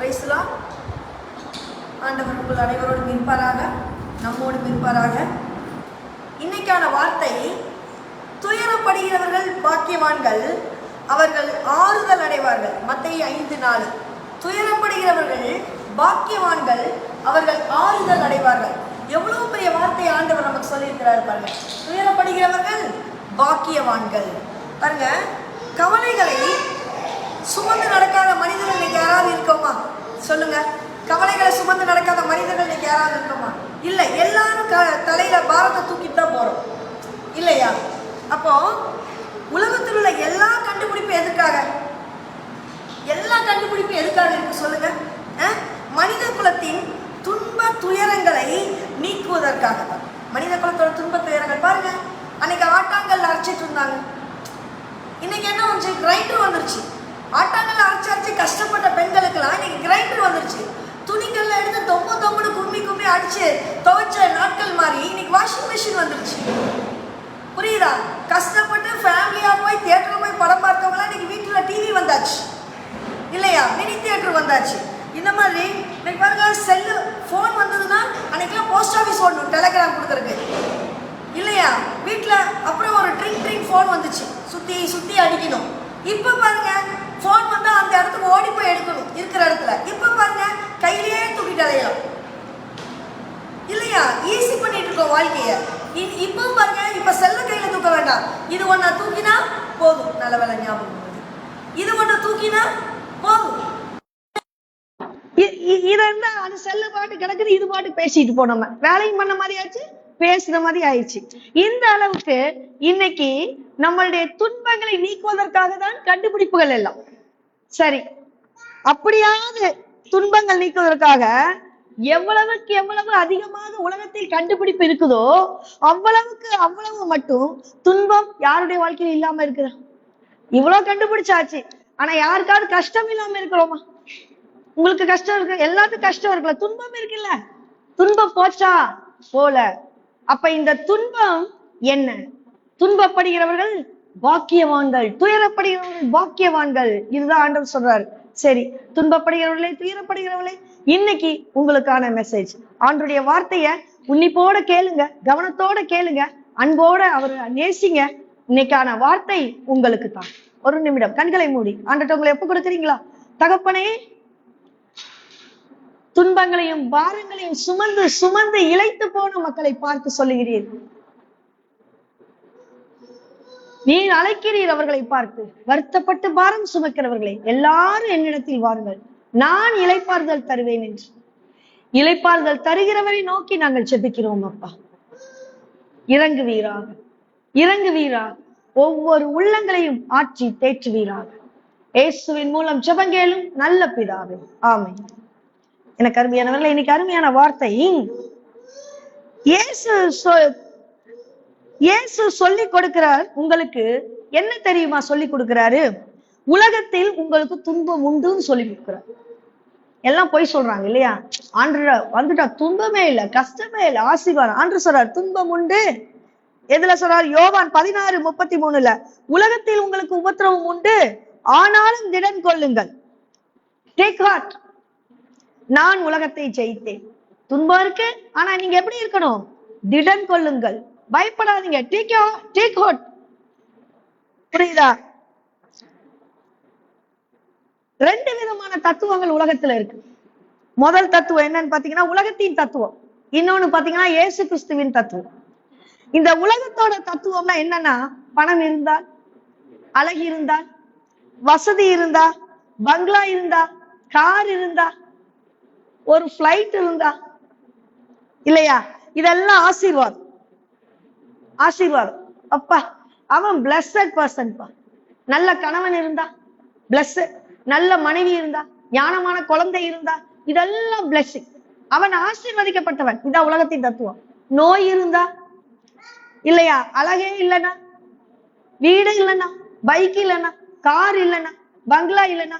Praise the Lord. ஆண்டவர் உங்கள் அனைவரோடும் இருப்பாராக, நம்மோடும் இருப்பாராக. இன்னைக்கான வார்த்தை, துயரப்படுகிறவர்கள் பாக்கியவான்கள், அவர்கள் ஆறுதல் அடைவார்கள். மத்தேயு 5:4. துயரப்படுகிறவர்கள் பாக்கியவான்கள், அவர்கள் ஆறுதல் அடைவார்கள். எவ்வளவு பெரிய வார்த்தையை ஆண்டவர் நமக்கு சொல்லியிருக்கிறார் பாருங்க. துயரப்படுகிறவர்கள் பாக்கியவான்கள். பாருங்க, கவலைகளை சுமந்து நடக்காத மனிதர்கள் இன்னைக்கு யாராவது இருக்கோமா? சொல்லுங்க. கவலைகளை சுமந்து நடக்காத மனிதர்கள் இன்னைக்கு யாராவது இருக்கோமா? இல்லை. எல்லாரும் தலையில பாரத்தை தூக்கிட்டு தான் போறோம், இல்லையா? அப்போ உலகத்தில் உள்ள எல்லா கண்டுபிடிப்பும் எதுக்காக? எல்லா கண்டுபிடிப்பும் எதுக்காக இருக்கு சொல்லுங்க? மனித குலத்தின் துன்ப துயரங்களை நீக்குவதற்காக தான். மனித குலத்தோட துன்ப துயரங்கள் பாருங்க. அன்னைக்கு ஆட்டாங்கல் அரைச்சிட்டு இருந்தாங்க, இன்னைக்கு என்ன வந்துச்சு? கிரைண்டர் வந்துருச்சு. ஆட்டாங்கல்ல அரைச்சி கஷ்டப்பட்ட பெண்களுக்கெல்லாம் இன்னைக்கு கிரைண்டர் வந்துருச்சு. துணிகள்ல எடுத்து தொம்முன்னு கும்மி அடிச்சு துவைச்ச நாட்கள் மாதிரி இன்னைக்கு வாஷிங் மிஷின் வந்துருச்சு. புரியுதா? கஷ்டப்பட்டு ஃபேமிலியா போய் தியேட்டர் போய் படம் பார்த்தவங்களாம் இன்னைக்கு வீட்டுல டிவி வந்தாச்சு, இல்லையா? மினி தியேட்டர் வந்தாச்சு. இந்த மாதிரி இன்னைக்கு பாருங்க, செல்லு ஃபோன் வந்ததுன்னா அன்னைக்கெல்லாம் போஸ்ட் ஆஃபீஸ் ஓடணும் டெலிகிராம் கொடுக்குறதுக்கு, இல்லையா? வீட்டில் அப்புறம் ஒரு ட்ரிங் ஃபோன் வந்துச்சு, சுற்றி அடிக்கணும். இப்போ பாருங்க, ஃபோன் வந்தால் அந்த இடத்துக்கு ஓடி போய் எடுக்கணும் இருக்கிற இடத்துல. இப்போ பாருங்க, கையிலேயே தூக்கிட்டு அலையலாம், இல்லையா? ஈஸி பண்ணிட்டு இருக்கோம் வாழ்க்கையை. இப்போ பாருங்க, இப்போ செல்ல கையில் தூக்க வேண்டாம். இது ஒன்றை தூக்கினா போதும். நல்ல வேலை ஞாபகம், இது ஒன்றை தூக்கினா போதும். இது இருந்தா அது செல்லு பாட்டு கிடக்குது, இது பாட்டு பேசிட்டு போனோம், வேலையும் பண்ண மாதிரி ஆச்சு, பேசுற மாதிரி ஆயிடுச்சு. இந்த அளவுக்கு இன்னைக்கு நம்மளுடைய துன்பங்களை நீக்குவதற்காக தான் கண்டுபிடிப்புகள் எல்லாம். சரி, அப்படியாவது துன்பங்கள் நீக்குவதற்காக எவ்வளவுக்கு எவ்வளவு அதிகமாக உலகத்தில் கண்டுபிடிப்பு இருக்குதோ அவ்வளவு மட்டும் துன்பம் யாருடைய வாழ்க்கையில இல்லாம இருக்குதா? இவ்வளவு கண்டுபிடிச்சாச்சு, ஆனா யாருக்காவது கஷ்டம் இல்லாம இருக்கிறோமா? உங்களுக்கு கஷ்டம் இருக்கு, எல்லாத்துக்கும் கஷ்டம் இருக்குல்ல, துன்பம் இருக்குல்ல. துன்பம் போச்சா? போல. அப்ப இந்த துன்பம் என்ன? துன்பப்படுகிறவர்கள் பாக்கியவான்கள், துயரப்படுகிறவர்கள் பாக்கியவான்கள். இதுதான் ஆண்டவர் சொல்றாரு. சரி, துன்பப்படுகிறவர்களே, துயரப்படுகிறவர்களே, இன்னைக்கு உங்களுக்கான மெசேஜ். ஆண்டவருடைய வார்த்தைய உன்னிப்போட கேளுங்க, கவனத்தோட கேளுங்க, அன்போட அவரை நேசிங்க. இன்னைக்கான வார்த்தை உங்களுக்கு தான். ஒரு நிமிடம் கண்களை மூடி ஆண்டவர்ட்ட உங்களை எப்ப கொடுக்குறீங்களா? தகப்பனே, துன்பங்களையும் பாரங்களையும் சுமந்து இளைத்து போன மக்களை பார்த்து சொல்லுகிறீர்கள். நீர் அழைக்கிறீர் அவர்களை பார்த்து. வருத்தப்பட்டு பாரம் சுமக்கிறவர்களை எல்லாரும் என்னிடத்தில் வாருங்கள், நான் இளைப்பாறுதல் தருவேன் என்று. இளைப்பாறுதல் தருகிறவரை நோக்கி நாங்கள் ஜெபிக்கிறோம். அப்பா, இறங்குவீராக, இறங்குவீராக, ஒவ்வொரு உள்ளங்களையும் ஆற்றி தேற்றுவீராக. இயேசுவின் மூலம் ஜெபங்கேளும் நல்ல பிதாவே, ஆமென். எனக்கு அருமையானவர்களே, இன்னைக்கு அருமையான வார்த்தை. இயேசு சொல்லி கொடுக்கிறார். உங்களுக்கு என்ன தெரியுமா சொல்லி கொடுக்கிறாரு? உலகத்தில் உங்களுக்கு துன்பம் உண்டுன்னு சொல்லி கொடுக்கிறார். எல்லாம் போய் சொல்றாங்க, இல்லையா? ஆண்டு வந்துட்டா துன்பமே இல்லை, கஷ்டமே இல்லை, ஆசீர்வாதம். ஆண்டு சொல்றார் துன்பம் உண்டு. எதுல சொல்றார்? யோவான் 16:33. உலகத்தில் உங்களுக்கு உபத்திரவம் உண்டு, ஆனாலும் திடன் கொள்ளுங்கள். டேக் ஹார்ட், நான் உலகத்தை ஜெயித்தேன். துன்பம் இருக்கு, ஆனா நீங்க எப்படி இருக்கணும்? திடன் கொள்ளுங்கள், பயப்படாதீங்க. Take heart. புரியுதா? ரெண்டு விதமான தத்துவங்கள் உலகத்துல இருக்கு. முதல் தத்துவம் என்னன்னு பாத்தீங்கன்னா உலகத்தின் தத்துவம், இன்னொன்னு பாத்தீங்கன்னா இயேசு கிறிஸ்துவின் தத்துவம். இந்த உலகத்தோட தத்துவம்னா என்னன்னா, பணம் இருந்தால், அழகு இருந்தால், வசதி இருந்தா, பங்களா இருந்தா, கார் இருந்தா, ஒரு பிளைட் இருந்தா, இல்லையா? இதெல்லாம் ஆசீர்வாதம். ஆசீர்வாதம். அப்பா, அவன் பிளஸட் பர்சன் பா. நல்ல கணவன் இருந்தா பிளஸட், நல்ல மனைவி இருந்தா, ஞானமான குழந்தை இருந்தா, இதெல்லாம் பிளஸிங். அவன் ஆசீர்வதிக்கப்பட்டவன். இதான் உலகத்தின் தத்துவம். நோய் இருந்தா, இல்லையா? அழகே இல்லைன்னா, வீடு இல்லைன்னா, பைக் இல்லைன்னா, கார் இல்லைன்னா, பங்களா இல்லைன்னா,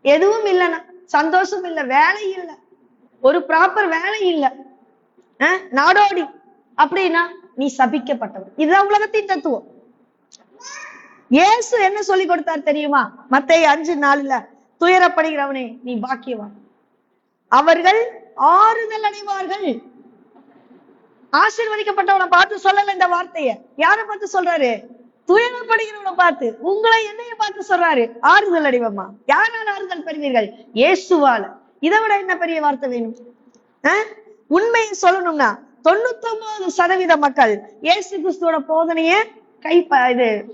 எதுவும் இல்லைன்னா, சந்தோஷம் இல்லை, வேலை இல்லை, ஒரு ப்ராப்பர் வேலை இல்லை, நாடோடி அப்படின்னா நீ சபிக்கப்பட்டவன். இதுதான் உலகத்தின் தத்துவம். இயேசு என்ன சொல்லி கொடுத்தார் தெரியுமா? மத்தேயு 5:4, துயரப்படுகிறவனே நீ பாக்கியவான். அவர்கள் ஆறுதல் அடைவார்கள். ஆசீர்வதிக்கப்பட்டவனை பார்த்து சொல்லல இந்த வார்த்தைய. யாரை பார்த்து சொல்றாரு? துயரப்படுகிறவனை பார்த்து, உங்களை என்னைய பார்த்து சொல்றாரு, ஆறுதல் அடைவமா. யாரால் ஆறுதல் பெறுவீர்கள்? இயேசுவால. இதை விட என்ன பெரிய வார்த்தை வேணும்? உண்மையை சொல்லணும்னா 99% மக்கள் இயேசு கிறிஸ்துவோட போதனைய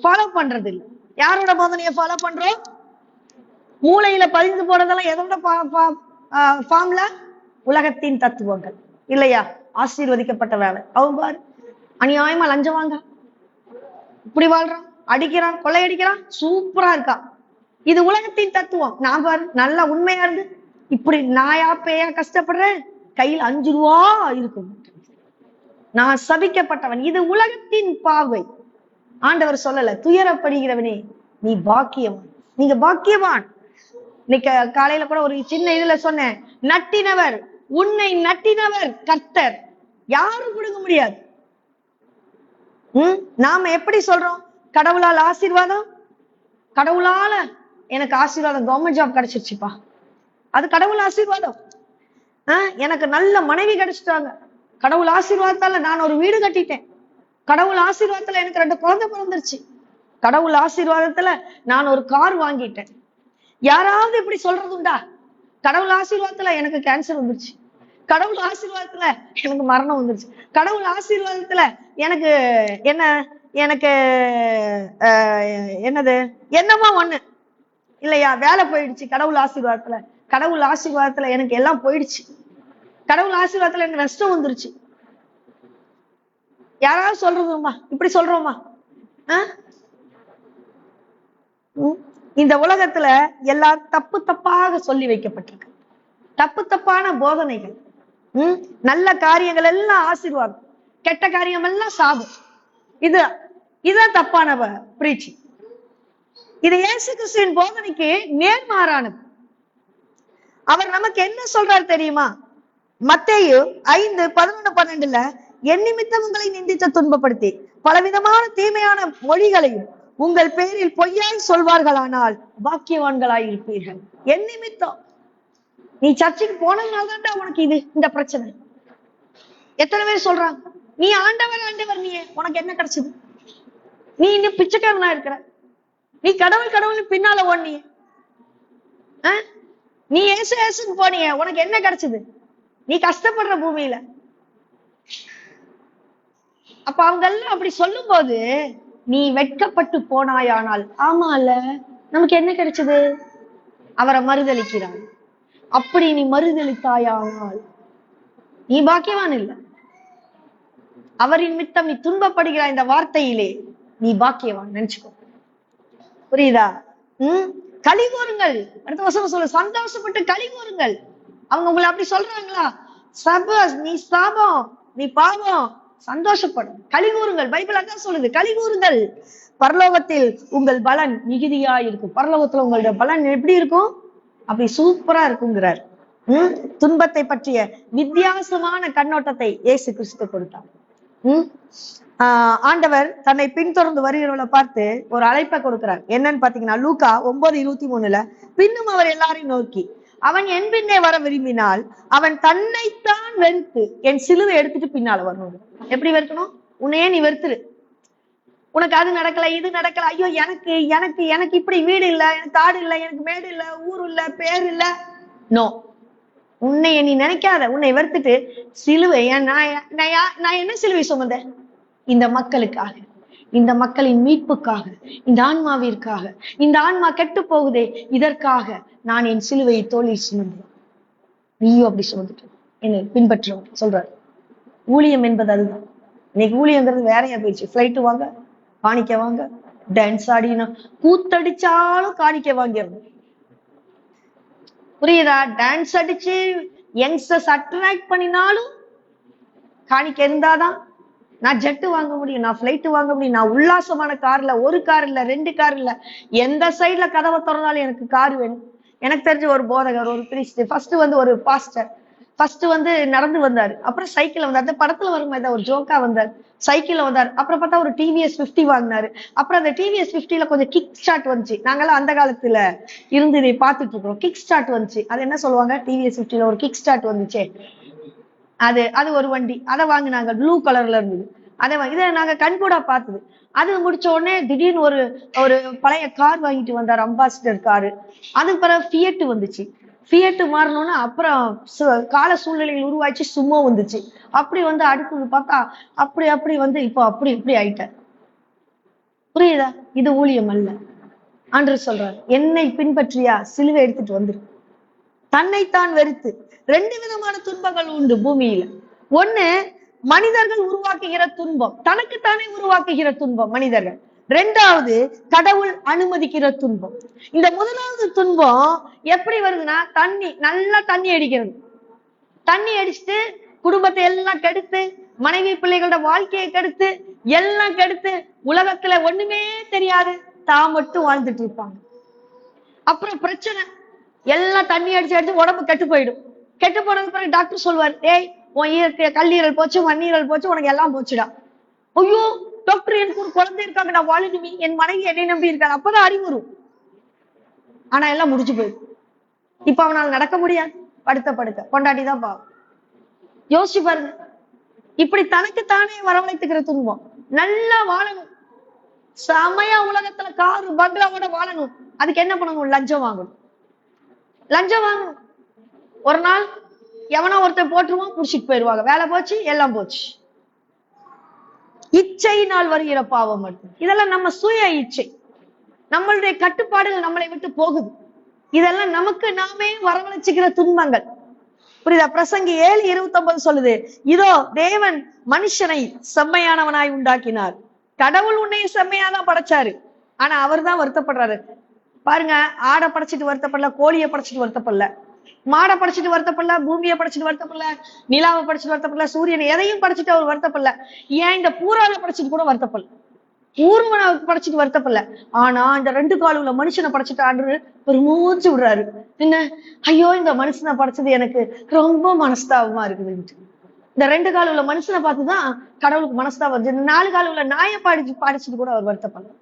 ஃபாலோ பண்றது இல்லை. யாரோட போதனைய ஃபாலோ பண்றோம்? மூளையில பதிந்து போறதெல்லாம் எதோட ஃபார்ம்ல? உலகத்தின் தத்துவங்கள் இல்லையா? ஆசீர்வதிக்கப்பட்ட வேலை. அவங்க பாரு, அநியாயமா லஞ்சம் வாங்க, இப்படி வாழ்றான், அடிக்கிறான், கொள்ளையடிக்கிறான், சூப்பரா இருக்கா. இது உலகத்தின் தத்துவம். நான் பாரு நல்லா உண்மையா இருந்து இப்படி நாயா பேயா கஷ்டப்படுறேன், கையில் 5 ரூபா இருக்கும், நான் சபிக்கப்பட்டவன். இது உலகத்தின் பார்வை. ஆண்டவர் சொல்லல, துயரப்படுகிறவனே நீ பாக்கியவான், நீங்க பாக்கியவான். இன்னைக்கு காலையில கூட ஒரு சின்ன இதுல சொன்னேன், நட்டினவர், உன்னை நட்டினவர் கர்த்தர், யாரும் கொடுக்க முடியாது. நாம எப்படி சொல்றோம்? கடவுளால் ஆசீர்வாதம், கடவுளால எனக்கு ஆசீர்வாதம், கவர்மெண்ட் ஜாப் கிடைச்சிருச்சுப்பா, அது கடவுள் ஆசீர்வாதம். எனக்கு நல்ல மனைவி கிடைச்சிட்டாங்க, கடவுள் ஆசீர்வாதத்தால நான் ஒரு வீடு கட்டிட்டேன், கடவுள் ஆசீர்வாதத்துல எனக்கு 2 குழந்தை பிறந்துருச்சு, கடவுள் ஆசீர்வாதத்துல நான் ஒரு கார் வாங்கிட்டேன். யாராவது இப்படி சொல்றதுண்டா? கடவுள் ஆசீர்வாதத்துல எனக்கு கேன்சர் வந்துருச்சு, கடவுள் ஆசீர்வாதத்துல எனக்கு மரணம் வந்துருச்சு, கடவுள் ஆசீர்வாதத்துல எனக்கு எனக்கு என்னது என்னமோ ஒண்ணு இல்லையா, வேலை போயிடுச்சு கடவுள் ஆசீர்வாதத்துல, கடவுள் ஆசீர்வாதத்துல எனக்கு எல்லாம் போயிடுச்சு, கடவுள் ஆசீர்வாதத்துல எனக்கு நஷ்டம் வந்துருச்சு. யாராவது சொல்றதுமா? இப்படி சொல்றோமா? இந்த உலகத்துல எல்லாம் தப்பு தப்பாக சொல்லி வைக்கப்பட்டிருக்கு, தப்பு தப்பான போதனைகள். நல்ல காரியங்கள் எல்லாம் ஆசீர்வாதம், கெட்ட காரியம் எல்லாம் சாபம். இதுதான் தப்பான பிரீச்சி. இது இயேசு கிறிஸ்துவின் போதனைக்கு நேர்மாறானது. அவர் நமக்கு என்ன சொல்றாரு தெரியுமா? மத்தேயு 5:11-12 என் நிமித்தம் உங்களை நிந்தித்து துன்பப்படுத்தி பலவிதமான தீமையான மொழிகளையும் உங்கள் பேரில் பொய்யாய் சொல்வார்களானால் பாக்கியவான்களாய் இருப்பீர்கள். என் நிமித்தம் நீ சர்ச்சுக்கு போனதுனால்தான்டா உனக்கு இந்த பிரச்சனை. எத்தனை பேர் சொல்றாங்க, நீ ஆண்டவர் ஆண்டவர், நீ உனக்கு என்ன கிடைச்சது? நீ இன்னும் பிச்சைக்காரனா இருக்கிற, நீ கடவுள் பின்னால ஓடுனிய, நீ ஏசுக்கு போனிய, உனக்கு என்ன கிடைச்சது? நீ கஷ்டப்படுற பூமியில. அப்ப அவங்க எல்லாம் அப்படி சொல்லும் போது நீ வெட்கப்பட்டு போனாயானால், ஆமால நமக்கு என்ன கிடைச்சது? அவரை மறுதளிக்கிறான். அப்படி நீ மறுதளித்தாயானால் நீ பாக்கியவான் இல்லை. அவரின் மித்தம் நீ துன்பப்படுகிறாய், இந்த வார்த்தையிலே நீ பாக்கியவான் நினைச்சுக்கோ. புரியுதா? களி கூறுங்கள். அடுத்த வசனம் சொல்லு, சந்தோஷப்பட்டு களி கூறுங்கள். அவங்க உங்களை அப்படி சொல்றாங்களா? சபாஸ், நீ சாபம், நீ பாவம், சந்தோஷப்படும், களி கூறுங்கள். பைபிள் அதான் சொல்லுது, களி கூறுங்கள், பரலோகத்தில் உங்கள் பலன் மிகுதியா இருக்கும். பரலோகத்துல உங்களுடைய பலன் எப்படி இருக்கும்? அப்படி சூப்பரா இருக்குங்கிறார். துன்பத்தை பற்றிய வித்தியாசமான கண்ணோட்டத்தை இயேசு கிறிஸ்து கொடுத்தார். ஆண்டவர் தன்னை பின்தொடர்ந்து வருகிறவர்களை பார்த்து ஒரு அழைப்பை கொடுக்கிறார். என்னன்னு பாத்தீங்கன்னா, லூக்கா 9:23 பின்னும் அவர் எல்லாரையும் நோக்கி, அவன் என் பின்னே வர விரும்பினால் அவன் தன்னைத்தான் வெறுத்து என் சிலுவை எடுத்துட்டு பின்னால வரணும். எப்படி வெறுக்கணும்? உன்னையே நீ வெறுத்துரு. உனக்கு அது நடக்கல, இது நடக்கல, ஐயோ எனக்கு எனக்கு எனக்கு இப்படி வீடு இல்ல, எனக்கு காடு இல்ல, எனக்கு மேடு இல்ல, ஊர் இல்ல, பேர் இல்ல. நோ, உன்னைய நீ நினைக்காத. உன்னை வெறுத்துட்டு சிலுவை, நான் என்ன சிலுவை சுமந்தேன்? இந்த மக்களுக்காக, இந்த மக்களின் மீட்புக்காக, இந்த ஆன்மாவிற்காக. இந்த ஆன்மா கெட்டு போகுதே, இதற்காக நான் என் சிலுவையை தோளில் சுமந்தேன். நீயும் அப்படி சுமந்துட்டு என்னை பின்பற்றுவோம் சொல்றாரு. ஊழியம் என்பது அதுதான். இன்னைக்கு ஊழியங்கிறது வேறையா போயிடுச்சு. ஃபிளைட்டு வாங்க, காணிக்க வாங்க, டான்ஸ் ஆடினா, கூத்தடிச்சாலும் காணிக்க வாங்கிடணும். புரியுதா? டான்ஸ் அடிச்சு யங்ஸ்டர்ஸ் அட்ராக்ட் பண்ணினாலும் காணிக்க இருந்தாதான் நான் ஜெட்டு வாங்க முடியும், நான் ஃபிளைட் வாங்க முடியும், நான் உல்லாசமான கார்ல, ஒரு கார் இல்ல, 2 கார் இல்ல, எந்த சைட்ல கதவை திறந்தாலும் எனக்கு கார் வேணும். எனக்கு தெரிஞ்ச ஒரு போதகர், ஒரு பிரீஸ்ட், ஃபர்ஸ்ட் ஒரு பாஸ்டர் ஃபர்ஸ்ட் வந்து நடந்து வந்தாரு, அப்புறம் சைக்கிள்ல வந்தாரு. அந்த படத்துல வரும் ஏதாவது ஒரு ஜோக்கா வந்தார், சைக்கிள்ல வந்தார். அப்புறம் பார்த்தா ஒரு டிவிஎஸ் 50 வாங்கினாரு. அப்புறம் அந்த டிவிஎஸ் 50ல கொஞ்சம் கிக் ஸ்டார்ட் வந்துச்சு. நாங்கெல்லாம் அந்த காலத்துல இருந்து இதை பார்த்துட்டு இருக்கிறோம். கிக் ஸ்டார்ட் வந்துச்சு. அது என்ன சொல்லுவாங்க, டிவிஎஸ் 50ல ஒரு கிக் ஸ்டார்ட் வந்துச்சு, அது அது ஒரு வண்டி. அதை வாங்கினாங்க, ப்ளூ கலர்ல இருந்தது. அதை இதை நாங்க கண்கூடா பார்த்தது. அது முடிச்ச உடனே திடீர்னு ஒரு ஒரு பழைய கார் வாங்கிட்டு வந்தார், அம்பாசிடர் காரு. அதுக்கு பிறகு ஃபியட் வந்துச்சு. ஃபியட் மாறணும்னா அப்புறம் கால சூழ்நிலைகள் உருவாச்சு, சும்மா வந்துச்சு. அப்படி வந்து அடுத்தது பார்த்தா அப்படி அப்படி வந்து இப்போ அப்படி இப்படி ஆயிட்டார். புரியுதா? இது ஊழியம் அல்ல. ஆண்டவர் சொல்றாரு, என்னை பின்பற்றியா சிலுவை எடுத்துட்டு வந்துரு. தன்னைத்தான் வெறுத்து. 2 விதமான துன்பங்கள் உண்டு பூமியில. ஒண்ணு, மனிதர்கள் உருவாக்குகிற துன்பம், தனக்குத்தானே உருவாக்குகிற துன்பம் மனிதர்கள். 2வது, கடவுள் அனுமதிக்கிற துன்பம். இந்த முதலாவது துன்பம் எப்படி வருதுன்னா, நல்லா தண்ணி அடிக்கிறது. தண்ணி அடிச்சுட்டு குடும்பத்தை எல்லாம் கெடுத்து, மனைவி பிள்ளைகளோட வாழ்க்கையை கெடுத்து, எல்லாம் கெடுத்து, உலகத்துல ஒண்ணுமே தெரியாது, தான் மட்டும் வாழ்ந்துட்டு இருப்பாங்க. அப்புறம் பிரச்சனை, எல்லாம் தண்ணி அடிச்சு அடிச்சு உடம்பு கெட்டு போயிடும். கெட்டு போனதுக்கு பிறகு டாக்டர் சொல்வார், ஏய் உன் கல்லீரல் போச்சு, மண்ணீரல் போச்சு, உனக்கு எல்லாம் போச்சுடா. ஐயோ டாக்டர், எனக்கு ஒரு குழந்தை இருக்காங்க, நான் வாழணுமே, என் மனைவி என்னை நம்பி இருக்காங்க. அப்பதான் அறிவு வரும். ஆனா எல்லாம் முடிச்சு போயிடும். இப்ப அவனால் நடக்க முடியாது, படுத்த கொண்டாடிதான் பாவம். யோசிச்சு பாருங்க. இப்படி தனக்குத்தானே வரவழைத்துக்கிற துன்பம். நல்லா வாழணும், செமையா உலகத்துல காரு பங்களாவோட வாழணும். அதுக்கு என்ன பண்ணணும்? லஞ்சம் வாங்கணும். லஞ்சம் வாங்கணும். ஒரு நாள் எவனோ ஒருத்தர் போட்டுருவான், புடிச்சிட்டு போயிடுவாங்க. வேலை போச்சு, எல்லாம் போச்சு. இச்சையினால் வருகிற பாவம் மட்டும். இதெல்லாம் நம்ம சுய இச்சை, நம்மளுடைய கட்டுப்பாடுகள் நம்மளை விட்டு போகுது. இதெல்லாம் நமக்கு நாமே வரவழைச்சுக்கிற துன்பங்கள். புரியுதா? பிரசங்கி 7:29 சொல்லுது, இதோ தேவன் மனுஷனை செம்மையானவனாய் உண்டாக்கினார். கடவுள் உன்னைய செம்மையாதான் படைச்சாரு, ஆனா அவர் தான் வருத்தப்படுறாரு. பாருங்க, ஆடை படைச்சிட்டு வருத்தப்படல, கோழியை படைச்சிட்டு வருத்தப்படல, மாடை படைச்சிட்டு வருத்தப்படல, பூமியை படைச்சிட்டு வருத்தப்படல, நிலாவை படைச்சிட்டு வருத்தப்படல, சூரியனை எதையும் படைச்சிட்டு அவர் வருத்தப்படல. ஏன் இந்த பூராவை படைச்சிட்டு கூட வருத்தப்படல, ஊர்வனை படைச்சிட்டு வருத்தப்படல. ஆனா இந்த 2 கால் உள்ள மனுஷனை படைச்சிட்டு ஆண்டு ஒரு மூச்சு விடுறாரு. என்ன, ஐயோ இந்த மனுஷனை படைச்சது எனக்கு ரொம்ப மனஸ்தாபமா இருக்குதுன்ட்டு. இந்த 2 கால் உள்ள மனுஷனை பார்த்துதான் கடவுளுக்கு மனஸ்தாபம் வருது. 4 கால் உள்ள நாயை படிச்சுட்டு கூட அவர் வருத்தப்படல.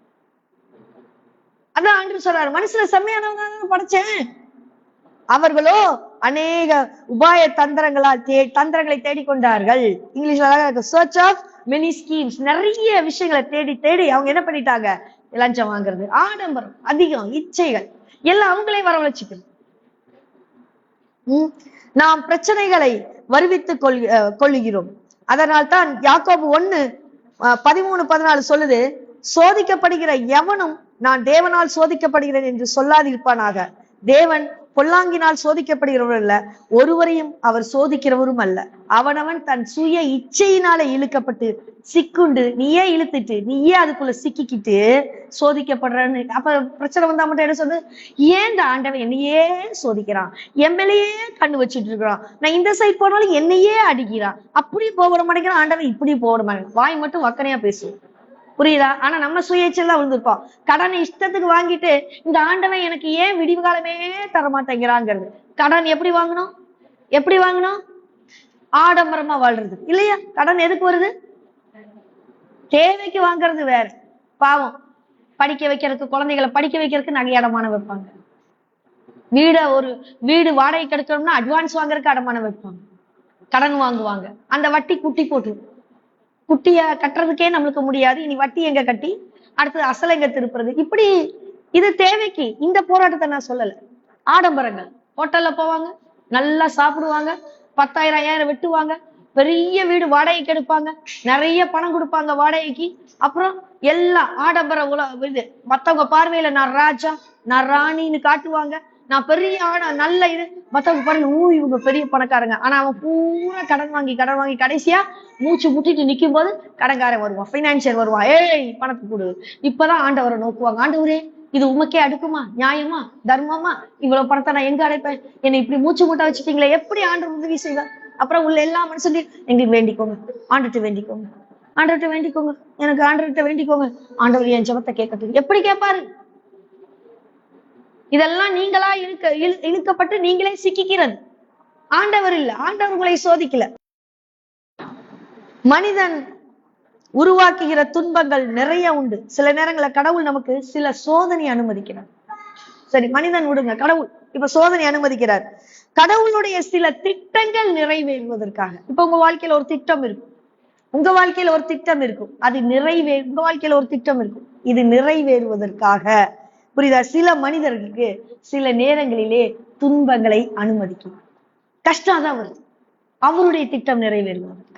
அதான் ஆண்டு சொல்றாரு, மனுஷனை செம்மையானவங்க படைச்சேன், அவர்களோ அநேக உபாய தந்திரங்களை தேடிக்கொண்டார்கள். இங்கிலீஷ்ல சர்ச் ஆஃப் மெனி ஸ்கீம்ஸ். நிறைய விஷயங்களை தேடி அவங்க என்ன பண்ணிட்டாங்க? லஞ்சம் வாங்குறது, ஆடம்பரம் அதிகம், இச்சைகள் எல்லாம் அவங்களே வரவழைச்சுக்கணும். நாம் பிரச்சனைகளை வருவித்துக் கொள்ளுகிறோம். அதனால் தான் யாக்கோபு 1:13-14 சொல்லுது, சோதிக்கப்படுகிற எவனும் நான் தேவனால் சோதிக்கப்படுகிறேன் என்று சொல்லாதிருப்பானாக. தேவன் பொல்லாங்கினால் சோதிக்கப்படுகிறவர் அல்ல, ஒருவரையும் அவர் சோதிக்கிறவரும் அல்ல. அவனவன் தன் சுய இச்சையினால இழுக்கப்பட்டு சிக்குண்டு, நீயே இழுத்துட்டு நீயே அதுக்குள்ள சிக்கிக்கிட்டு சோதிக்கப்படுறன்னு. அப்ப பிரச்சனை வந்தா மட்டும் என்ன சொல்றது? ஏன் இந்த ஆண்டவன் என்னையே சோதிக்கிறான், என் மேலேயே கண்ணு வச்சுட்டு இருக்கிறான், நான் இந்த சைட் போனாலும் என்னையே அடிக்கிறான், அப்படி போட மாட்டேங்கிறான் ஆண்டவன், இப்படி போட மாட்டேங்கிறான். வாய் மட்டும் வக்கனையா பேசுவோம், புரியுதா? ஆனா நம்ம சுயேச்செல்லாம் விழுந்திருக்கோம். கடனை இஷ்டத்துக்கு வாங்கிட்டு இந்த ஆண்டவன் எனக்கு ஏன் விடிவு காலமே தரமாட்டேங்கிறாங்கிறது. கடன் எப்படி வாங்கணும்? ஆடம்பரமா வாழ்றது இல்லையா? கடன் எதுக்கு வருது? தேவைக்கு வாங்குறது வேற. பாவம், படிக்க வைக்கிறதுக்கு, குழந்தைகளை படிக்க வைக்கிறதுக்கு நகை அடமானம் வைப்பாங்க. வீடு வாடகை எடுக்கணும்னா அட்வான்ஸ் வாங்குறதுக்கு அடமானம் வைப்பாங்க, கடன் வாங்குவாங்க. அந்த வட்டி குட்டி போட்டு, குட்டிய கட்டுறதுக்கே நம்மளுக்கு முடியாது, இனி வட்டி எங்க கட்டி அடுத்தது அசல் எங்க திருப்புறது? இப்படி இது தேவைக்கு. இந்த போராட்டத்தை நான் சொல்லல. ஆடம்பரங்கள், ஹோட்டல்ல போவாங்க, நல்லா சாப்பிடுவாங்க, 10,000 5,000 வெட்டுவாங்க, பெரிய வீடு வாடகைக்கு எடுப்பாங்க, நிறைய பணம் கொடுப்பாங்க வாடகைக்கு. அப்புறம் எல்லாம் ஆடம்பர இது, மத்தவங்க பார்வையில நான் ராஜா நான் ராணின்னு காட்டுவாங்க, நான் பெரிய நல்ல இது, மத்தவங்க பாருங்க இவங்க பெரிய பணக்காரங்க. ஆனா அவன் பூரா கடன் வாங்கி கடைசியா மூச்சு முட்டிட்டு நிக்கும் போது கடன்காரன் வருவான், பைனான்சியர் வருவான், ஏய் பணத்தை கொடு. இப்பதான் ஆண்டவரை நோக்குவாங்க, ஆண்டவரே இது உமக்கே அடுக்குமா, நியாயமா, தர்மமா, இவ்வளவு பணத்தை நான் எங்க அடைப்பேன், என்னை இப்படி மூச்சு முட்டை வச்சுட்டீங்களே, எப்படி ஆண்டவர் உதவி செய்வார்? அப்புறம் உள்ள எல்லா மனுஷன் எங்களுக்கு வேண்டிக்கோங்க, ஆண்டவர்கிட்ட வேண்டிக்கோங்க, எனக்கு ஆண்டவர்கிட்ட வேண்டிக்கோங்க, ஆண்டவர் என் ஜெபத்தை கேட்கட்டும். எப்படி கேட்பாரு? இதெல்லாம் நீங்களா இழுக்கப்பட்டு நீங்களே சிக்கிக்கிறது. ஆண்டவர் இல்ல, ஆண்டவர் உங்களை சோதிக்கல. மனிதன் உருவாக்குகிற துன்பங்கள் நிறைய உண்டு. சில நேரங்கள கடவுள் நமக்கு சில சோதனை அனுமதிக்கிறார். சரி, மனிதன் விடுங்க, கடவுள் இப்ப சோதனை அனுமதிக்கிறார். கடவுளுடைய சில திட்டங்கள் நிறைவேறுவதற்காக. இப்ப உங்க வாழ்க்கையில ஒரு திட்டம் இருக்கும், உங்க வாழ்க்கையில ஒரு திட்டம் இருக்கும், அது உங்க வாழ்க்கையில ஒரு திட்டம் இருக்கும், இது நிறைவேறுவதற்காக, புரியுதா? சில மனிதர்களுக்கு சில நேரங்களிலே துன்பங்களை அனுமதிக்கும். கஷ்டம் தான் வருது, அவருடைய திட்டம் நிறைவேறுவதற்காக.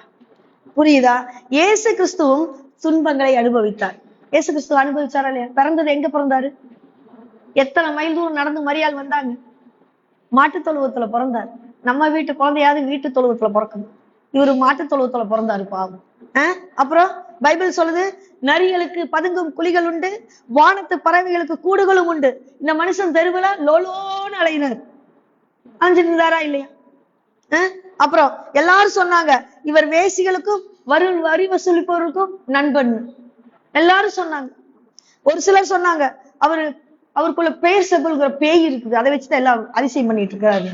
புரியுதா? இயேசு கிறிஸ்துவும் துன்பங்களை அனுபவித்தார். இயேசு கிறிஸ்துவ அனுபவிச்சாரா இல்லையா? பிறந்தது எங்க பிறந்தாரு? எத்தனை மைல் தூரம் நடந்து மரியாள் வந்தாங்க? மாட்டு தொழுவத்துல பிறந்தார். நம்ம வீட்டு குழந்தையாவது வீட்டு தொழுவத்துல பிறக்கணும், இவரு மாட்டு தொழுவத்துல பிறந்தாரு, பாவம். அப்புறம் பைபிள் சொல்லுது, நரிகளுக்கு பதுங்கும் குழிகள் உண்டு, வானத்து பறவைகளுக்கு கூடுகளும் உண்டு. இந்த மனுஷன் தெருவுல லோலோன்னு அலையினார். அலைஞ்சிருந்தாரா இல்லையா? அப்புறம் எல்லாரும் சொன்னாங்க, இவர் வேசிகளுக்கும் வரி வசூலிப்பவருக்கும் நண்பன். எல்லாரும் சொன்னாங்க. ஒரு சிலர் சொன்னாங்க, அவருக்குள்ள பேர்செபுல்ங்கிற பேய் இருக்குது, அதை வச்சுதான் எல்லாம் அதிசயம் பண்ணிட்டு இருக்கிறாரு.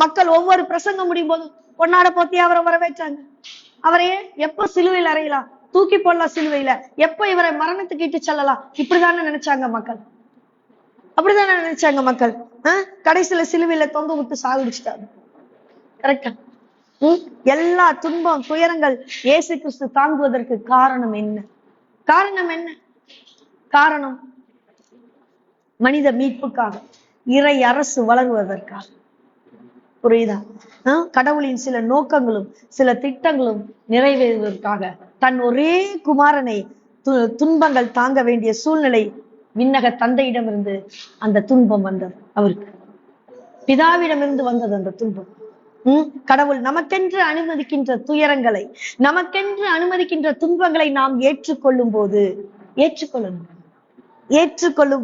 மக்கள் ஒவ்வொரு பிரசங்கம் முடியும் போது பொன்னாட போத்தி அவரை வரவேற்றாங்க. அவரையே எப்ப சிலுவையில் அறையலாம், தூக்கி போடலாம் சிலுவையில, எப்ப இவரை மரணத்துக்கு இட்டு செல்லலாம், இப்படிதானே நினைச்சாங்க மக்கள். அப்படிதானே நினைச்சாங்க மக்கள். கடைசியில சிலுவையில தொங்க விட்டு சாகுடிச்சுட்டாங்க. கரெக்டா? எல்லா துன்பம் துயரங்கள் இயேசு கிறிஸ்து தாங்குவதற்கு காரணம் என்ன? காரணம் என்ன? காரணம் மனித மீட்புக்காக, இறை அரசு வளருவதற்காக. புரியுதா? கடவுளின் சில நோக்கங்களும் சில திட்டங்களும் நிறைவேறுவதற்காக தன் ஒரே குமாரனை துன்பங்கள் தாங்க வேண்டிய சூழ்நிலை விண்ணக தந்தையிடமிருந்து அந்த துன்பம் வந்தது. அவருக்கு பிதாவிடமிருந்து வந்தது அந்த துன்பம். கடவுள் நமக்கென்று அனுமதிக்கின்ற துயரங்களை, நமக்கென்று அனுமதிக்கின்ற துன்பங்களை நாம் ஏற்றுக்கொள்ளும்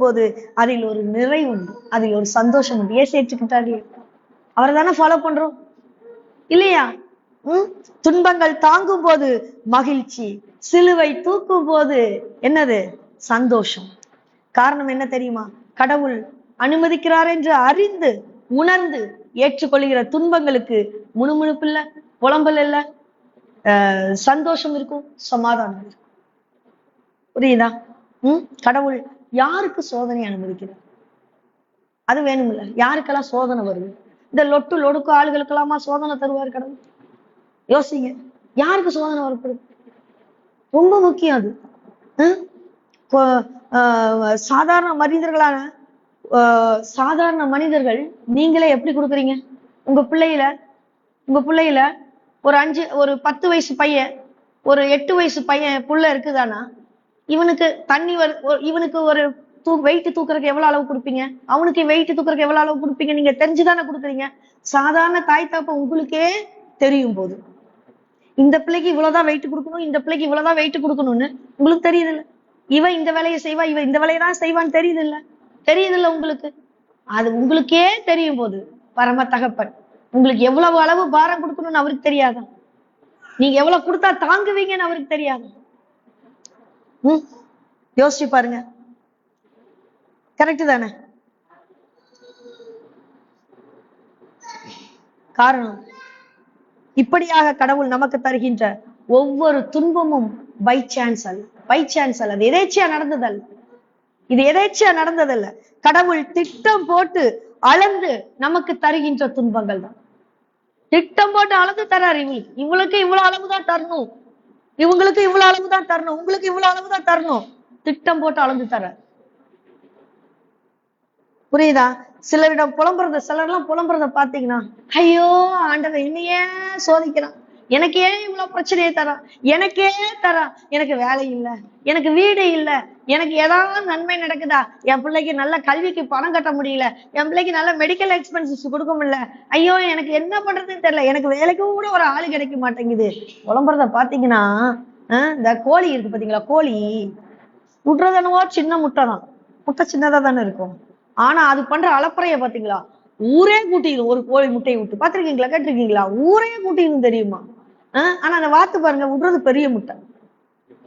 போது அதில் ஒரு நிறைவு உண்டு, அதில் ஒரு சந்தோஷம் உண்டு. ஏசு ஏற்றுக்கிட்டாரு, அவரை தானே ஃபாலோ பண்றோம் இல்லையா? துன்பங்கள் தாங்கும் போது மகிழ்ச்சி, சிலுவை தூக்கும் போது என்னது? சந்தோஷம். காரணம் என்ன தெரியுமா? கடவுள் அனுமதிக்கிறார் என்று அறிந்து உணர்ந்து ஏற்றுக்கொள்கிற துன்பங்களுக்கு முணுமுணுப்பு இல்ல, புலம்பல் இல்ல, சந்தோஷம் இருக்கும், சமாதானம் இருக்கும். புரியுதா? கடவுள் யாருக்கு சோதனை அனுமதிக்கிறார்? அது வேணும் இல்ல? யாருக்கெல்லாம் சோதனை வருது? இந்த லொட்டு லொடுக்கு ஆளுகளுக்கெல்லாமா சோதனை தருவார் கடவுள்? யோசிங்க, யாருக்கு சோதனை வரப்படுது? ரொம்ப முக்கியம் அது. சாதாரண மனிதர்கள் நீங்களே எப்படி கொடுக்குறீங்க? உங்க பிள்ளையில ஒரு 10 வயசு பையன், ஒரு 8 வயசு பையன் புள்ள இருக்குதானா, இவனுக்கு இவனுக்கு ஒரு வெயிட் தூக்குறதுக்கு எவ்வளவு அளவு கொடுப்பீங்க? அவனுக்கு வெயிட் தூக்குறதுக்கு எவ்வளவு அளவு கொடுப்பீங்க? நீங்க தெரிஞ்சுதானே கொடுக்குறீங்க. சாதாரண தாய் தாப்ப உங்களுக்கே தெரியும் போது, இந்த பிள்ளைக்கு இவ்வளவுதான் வெயிட் கொடுக்கணும், இந்த பிள்ளைக்கு இவ்வளவுதான் வெயிட் கொடுக்கணும்னு உங்களுக்கு தெரியுது இல்ல? இவன் இந்த வேலையை செய்வா, இவன் இந்த வேலையை தான் செய்வான்னு தெரியுது இல்ல உங்களுக்கு? அது உங்களுக்கே தெரியும் போது பரம தகப்பன் உங்களுக்கு எவ்வளவு அளவு பாரம் கொடுக்கணும்னு அவருக்கு தெரியாதா? நீங்க எவ்வளவு கொடுத்தா தாங்குவீங்கன்னு அவருக்கு தெரியாது? யோசிச்சு பாருங்க. கரெக்ட் தானே? காரணம், இப்படியாக கடவுள் நமக்கு தருகின்ற ஒவ்வொரு துன்பமும் பை சான்ஸ் அல்ல, அது எதேச்சியா நடந்ததல்ல. இது எதேச்சியா நடந்ததல்ல. கடவுள் திட்டம் போட்டு அளந்து நமக்கு தருகின்ற துன்பங்கள் தான். திட்டம் போட்டு அளந்து தர்றாரு. இவங்களுக்கு இவ்வளவு அளவுதான் தரணும், இவங்களுக்கு இவ்வளவு அளவுதான் தரணும், உங்களுக்கு இவ்வளவு அளவுதான் தரணும். திட்டம் போட்டு அளந்து தர்றாரு. புரியுதா? சிலரிடம் சிலர்லாம் புலம்புறத பாத்தீங்கன்னா, ஐயோ ஆண்டவன் என்னையே சோதிக்கிறான், எனக்கு ஏன் இவ்வளவு பிரச்சனையை தரான், எனக்கு வேலை இல்ல, எனக்கு வீடு இல்ல, எனக்கு ஏதாவது நன்மை நடக்குதா, என் பிள்ளைக்கு நல்ல கல்விக்கு பணம் கட்ட முடியல, என் பிள்ளைக்கு நல்ல மெடிக்கல் எக்ஸ்பென்சஸ் கொடுக்க முடியல, ஐயோ எனக்கு என்ன பண்றதுன்னு தெரியல, எனக்கு வேலைக்கு கூட ஒரு ஆளு கிடைக்க மாட்டேங்குது. புலம்புறத பாத்தீங்கன்னா, இந்த கோழி இருக்கு பாத்தீங்களா, கோழி விட்டுறதனவோ சின்ன முட்டை தான், முட்டை சின்னதா தானே இருக்கும், ஆனா அது பண்ற அலப்பறைய பாத்தீங்களா, ஊரே கூட்டிடும். ஒரு கோழி முட்டையை விட்டு பாத்திருக்கீங்களா, கேட்டிருக்கீங்களா? ஊரே கூட்டிடும் தெரியுமா? ஆனா அந்த வாத்து பாருங்க, விடுறது பெரிய முட்டை,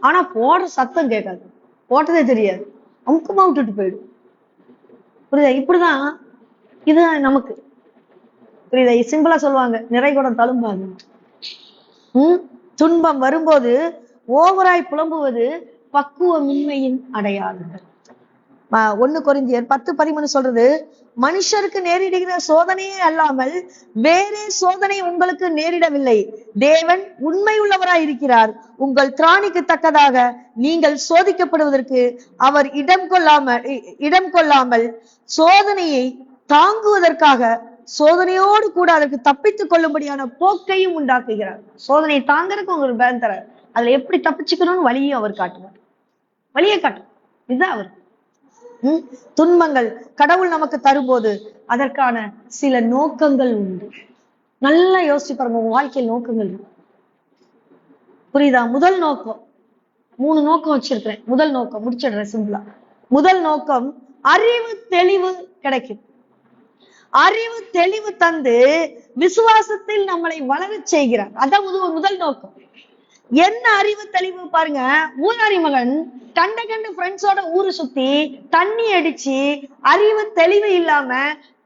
ஆனா போடுற சத்தம் கேட்காது, போட்டதே தெரியாது, அமுக்கமா விட்டுட்டு போயிடும். புரியுதா? இப்படிதான் இதுதான் நமக்கு. புரியுதா? சிம்பிளா சொல்லுவாங்க, நிறைகுடம் தழும்பாது. துன்பம் வரும்போது ஓவராய் புலம்புவது பக்குவமின்மையின் அடையாளங்கள். 1 கொரிந்தியர் 10:13 சொல்றது, மனுஷருக்கு நேரிடுகிற சோதனையே அல்லாமல் வேறே சோதனை உங்களுக்கு நேரிடவில்லை. தேவன் உண்மை உள்ளவராய் இருக்கிறார். உங்கள் திராணிக்கு தக்கதாக நீங்கள் சோதிக்கப்படுவதற்கு அவர் இடம் கொள்ளாமல் சோதனையை தாங்குவதற்காக சோதனையோடு கூட அதற்கு தப்பித்துக் கொள்ளும்படியான போக்கையும் உண்டாக்குகிறார். சோதனையை தாங்கறதுக்கு உங்களுக்கு பேன் தர, அதுல எப்படி தப்பிச்சுக்கணும்னு வழியும் அவர் காட்டுவார். வழியை காட்டும். இதுதான் அவர். துன்பங்கள் கடவுள் நமக்கு தரும்போது அதற்கான சில நோக்கங்கள் உண்டு. நல்லா யோசிச்சு பாருங்க, உங்க வாழ்க்கையில் நோக்கங்கள் இருக்கு. புரியுதா? முதல் நோக்கம், 3 நோக்கம் வச்சிருக்கிறேன். முதல் நோக்கம் முடிச்சிடுறேன் சிம்பிளா. முதல் நோக்கம் அறிவு தெளிவு கிடைக்கும். அறிவு தெளிவு தந்து விசுவாசத்தில் நம்மளை வளர செய்கிறார். அதான் முதல் நோக்கம். என்ன அறிவு தெளிவு பாருங்க. ஊதாரி மகன் கண்ட ஃப்ரெண்ட்ஸோட ஊரு சுத்தி தண்ணி அடிச்சு அறிவு தெளிவு இல்லாம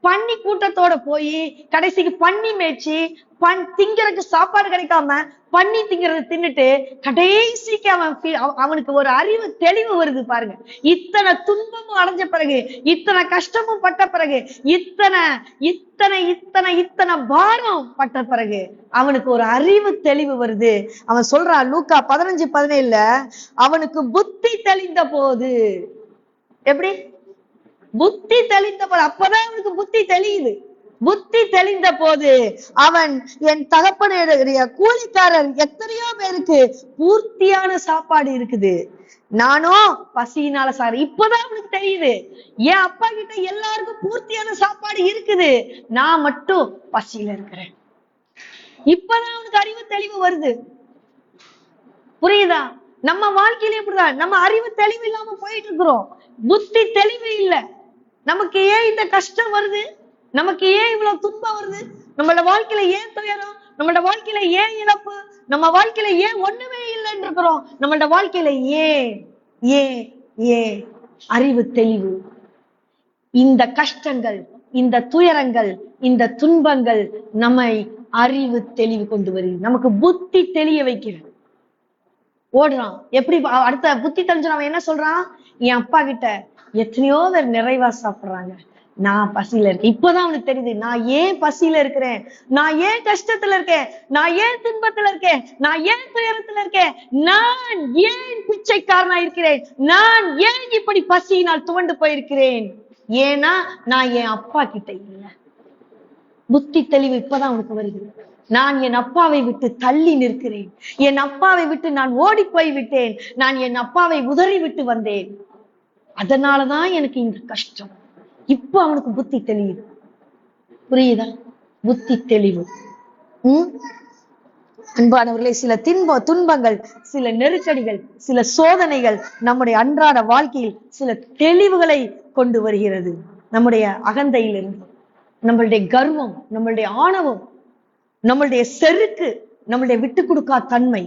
பன்னி கூட்டத்தோட போய் கடைசிக்கு பன்னி மேய்ச்சி திங்கிறதுக்கு சாப்பாடு கிடைக்காம பன்னி திங்கிறத தின்னுட்டு கடைசிக்கு அவனுக்கு ஒரு அறிவு தெளிவு வருது பாருங்க. இத்தனை துன்பமும் அடைஞ்ச பிறகு, இத்தனை கஷ்டமும் பட்ட பிறகு, இத்தனை இத்தனை இத்தனை இத்தனை பாரம் பட்ட பிறகு அவனுக்கு ஒரு அறிவு தெளிவு வருது. அவன் சொல்றான் லூக்கா 15:17, அவனுக்கு புத்தி தெளிந்த போது. எப்படி? புத்தி தெளிந்த போது. அப்பதான் அவனுக்கு புத்தி தெளியுது. புத்தி தெளிந்த போது அவன், என் தகப்பனுடைய கூலிக்காரர் எத்தனையோ பேருக்கு பூர்த்தியான சாப்பாடு இருக்குது, நானும் பசியினால சார். இப்பதான் அவனுக்கு தெரியுது, என் அப்பா கிட்ட எல்லாருக்கும் பூர்த்தியான சாப்பாடு இருக்குது, நான் மட்டும் பசியில இருக்கிறேன். இப்பதான் அவனுக்கு அறிவு தெளிவு வருது. புரியுதா? நம்ம வாழ்க்கையில இப்படிதான், நம்ம அறிவு தெளிவு இல்லாம போயிட்டு இருக்கிறோம். புத்தி தெளிவு இல்ல. நமக்கு ஏன் இந்த கஷ்டம் வருது? நமக்கு ஏன் இவ்வளவு துன்பம் வருது? நம்மளோட வாழ்க்கையில ஏன் துயரம்? நம்மளோட வாழ்க்கையில ஏன் இழப்பு? நம்ம வாழ்க்கையில ஏன் ஒண்ணுமே இல்லைன்னு இருக்கிறோம்? நம்மளோட வாழ்க்கையில ஏன் ஏன் ஏன் அறிவு தெளிவு. இந்த கஷ்டங்கள், இந்த துயரங்கள், இந்த துன்பங்கள் நம்மை அறிவு தெளிவு கொண்டு வருது. நமக்கு புத்தி தெளிய வைக்கிறது. ஓடுறான். எப்படி அடுத்த புத்தி தெளிஞ்சு அவன் என்ன சொல்றான்? என் அப்பா கிட்ட எத்தனையோ பேர் நிறைவா சாப்பிடுறாங்க, நான் பசியில இருக்கேன். இப்பதான் அவனுக்கு தெரியுது, நான் ஏன் பசியில இருக்கிறேன், நான் ஏன் கஷ்டத்துல இருக்கேன், நான் ஏன் துன்பத்துல இருக்கேன், நான் ஏன் துயரத்துல இருக்கேன், நான் ஏன் பிச்சைக்காரனா இருக்கிறேன், நான் ஏன் இப்படி பசியினால் துவண்டு போயிருக்கிறேன். ஏன்னா நான் என் அப்பா கிட்ட இல்ல. புத்தி தெளிவு இப்பதான் அவனுக்கு வருது. நான் என் அப்பாவை விட்டு தள்ளி நிற்கிறேன், என் அப்பாவை விட்டு நான் ஓடி போய் விட்டேன், நான் என் அப்பாவை உதறி விட்டு வந்தேன், அதனாலதான் எனக்கு இந்த கஷ்டம். இப்ப அவனுக்கு புத்தி தெளியுது. புரியுதா? புத்தி தெளிவு. அன்பானவர்களே, சில துன்பங்கள், சில நெருக்கடிகள், சில சோதனைகள் நம்முடைய அன்றாட வாழ்க்கையில் சில தெளிவுகளை கொண்டு வருகிறது. நம்முடைய அகந்தையிலிருந்து, நம்மளுடைய கர்வம், நம்மளுடைய ஆணவம், நம்மளுடைய செருக்கு, நம்மளுடைய விட்டு கொடுக்கா தன்மை,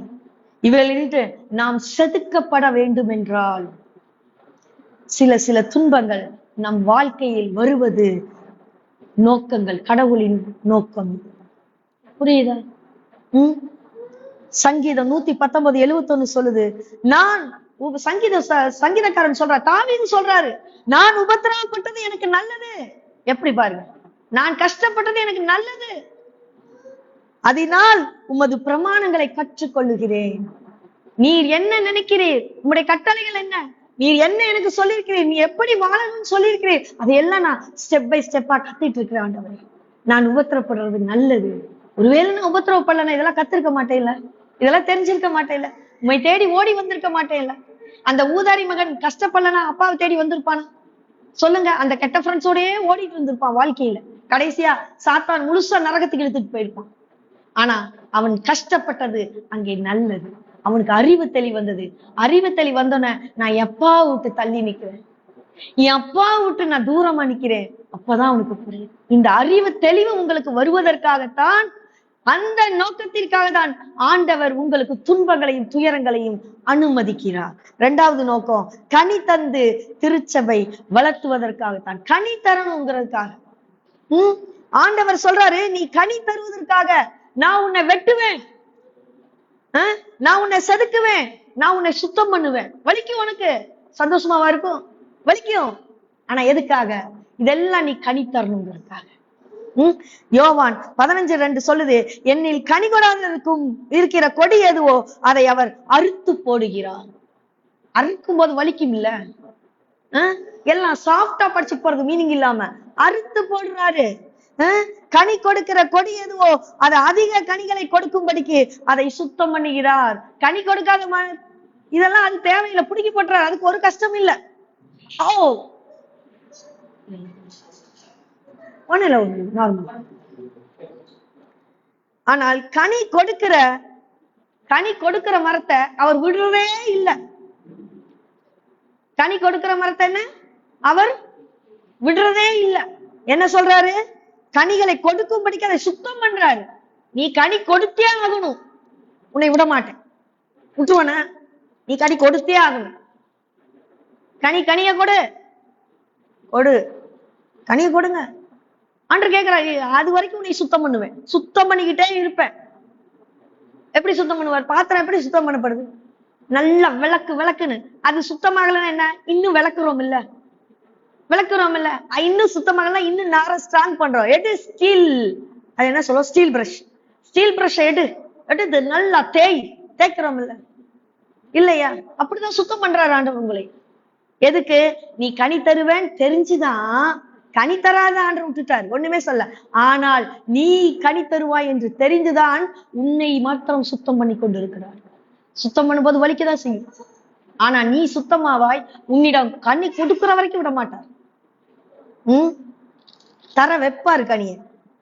இவர்களிட்டு நாம் செதுக்கப்பட வேண்டும் என்றால் சில துன்பங்கள் நம் வாழ்க்கையில் வருவது நோக்கங்கள், கடவுளின் நோக்கம். புரியுதா? சங்கீதம் 119:71 சொல்லுது, நான் சங்கீதக்காரன் சொல்ற, தாவீது சொல்றாரு, நான் உபத்திரவப்பட்டது எனக்கு நல்லது. எப்படி பாருங்க, நான் கஷ்டப்பட்டது எனக்கு நல்லது, அதனால் உமது பிரமாணங்களை கற்றுக்கொள்ளுகிறேன். நீர் என்ன நினைக்கிறீர், உம்முடைய கட்டளைகள் என்ன, நீர் என்ன எனக்கு சொல்லியிருக்கிறீர், நீ எப்படி வாழணும்னு சொல்லியிருக்கிறீர், அதையெல்லாம் நான் ஸ்டெப் பை ஸ்டெப்பா கத்திட்டு இருக்கிறேன். ஆண்டவரே, நான் உபத்திரப்படுறது நல்லது. ஒருவேளை நான் உபத்திரவப்படல, இதெல்லாம் கத்திருக்க மாட்டேன் இல்ல, இதெல்லாம் தெரிஞ்சிருக்க மாட்டேன் இல்ல, உண்மை தேடி ஓடி வந்திருக்க மாட்டேன் இல்ல. அந்த ஊதாரி மகன் கஷ்டப்படலன்னா அப்பாவை தேடி வந்திருப்பானா சொல்லுங்க? அந்த கெட்ட ஃப்ரெண்ட்ஸோடயே ஓடிட்டு இருந்திருப்பான். வாழ்க்கையில கடைசியா சாத்தான் முழுசா நரகத்துக்கு இழுத்துட்டு போயிருப்பான். ஆனா அவன் கஷ்டப்பட்டது அங்கே நல்லது. அவனுக்கு அறிவு தெளிவு வந்தது. அறிவு தெளிவு வந்தோன்னே, நான் எப்பா விட்டு தள்ளி நிக்கிறேன், என் அப்பா விட்டு நான் தூரமா நிக்கிறேன். அப்பதான் அவனுக்கு புரியுது. இந்த அறிவு தெளிவு உங்களுக்கு வருவதற்காகத்தான், அந்த நோக்கத்திற்காக தான் ஆண்டவர் உங்களுக்கு துன்பங்களையும் துயரங்களையும் அனுமதிக்கிறார். 2வது நோக்கம், கனி தந்து திருச்சபை வளர்த்துவதற்காகத்தான். கனி தரணுங்கிறதுக்காக. ஆண்டவர் சொல்றாரு, நீ கனி தருவதற்காக நான் உன்னை வெட்டுவேன், நான் உன்னை செதுக்குவேன், நான் உன்னை சுத்தம் பண்ணுவேன். வலிக்கும், உனக்கு சந்தோஷமாவா இருக்கும்? வலிக்கும். ஆனா எதுக்காக? இதெல்லாம் நீ கனி தரணுங்கிறதுக்காக. யோவான் 15:2 சொல்லுது, என்னில் கனி கொடாததற்கும் இருக்கிற கொடி எதுவோ அதை அவர் அறுத்து போடுகிறார். அறுக்கும் போது வலிக்கும் இல்ல? எல்லாம் சாஃப்டா படிச்சு போறது மீனிங் இல்லாம அறுத்து போடுறாரு. கனி கொடுக்கிற கொடி எதுவோ அது அதிக கனிகளை கொடுக்கும்படிக்கு அதை சுத்தம் பண்ணுகிறார். கனி கொடுக்காத இதெல்லாம் அது தேவையில்லை, பிடிக்கி போட்டுறாரு. அதுக்கு ஒரு கஷ்டம் இல்ல. ஆனால் கனி கொடுக்கிற மரத்தை அவர் விடுறதே இல்லை. கனி கொடுக்கிற மரத்தை என்ன அவர் விடுறதே இல்லை. என்ன சொல்றாரு? கனிகளை கொடுக்கும்படிக்கு அதை சுத்தம் பண்றாரு. நீ கனி கொடுத்தே ஆகணும், உன்னை விட மாட்டேன், விட்டுவன. நீ கனி கொடுத்தே ஆகணும். கனிய கொடு, கனிய கொடுங்க. ஆண்டவர் கேட்கிறாரு, அது வரைக்கும் உன்னை சுத்தம் பண்ணுவேன், சுத்தம் பண்ணிக்கிட்டே இருப்பேன். எப்படி சுத்தம் பண்ணுவார்? பாத்திரம் எப்படி சுத்தம் பண்ணப்படுது? நல்ல விளக்குன்னு. அது சுத்தமாகலன்னா என்ன? இன்னும் விளக்குறோம் இல்ல, இன்னும் சுத்தமாகல, இன்னும் நார ஸ்ட்ராங் பண்றோம். எடு ஸ்டீல், அது என்ன சொல்லுவோம்? ஸ்டீல் பிரஷ் எடு நல்லா தேய்க்கிறோம் இல்ல, இல்லையா? அப்படிதான் சுத்தம் பண்றாரு ஆண்டவர் உங்களை. எதுக்கு? நீ கனி தருவேன் தெரிஞ்சுதான் கனி தராத ஆண்டவர் விட்டுட்டார், ஒண்ணுமே சொல்ல. ஆனால் நீ கனி தருவாய் என்று தெரிந்துதான் உன்னை மாத்திரம் சுத்தம் பண்ணி கொண்டிருக்கிறார். சுத்தம் பண்ணும்போது வலிக்கதான் செய்யும், ஆனா நீ சுத்தமாவாய். உன்னிடம் கனி கொடுக்கிற வரைக்கும் விட மாட்டார். தர வைப்பாரு கனிய.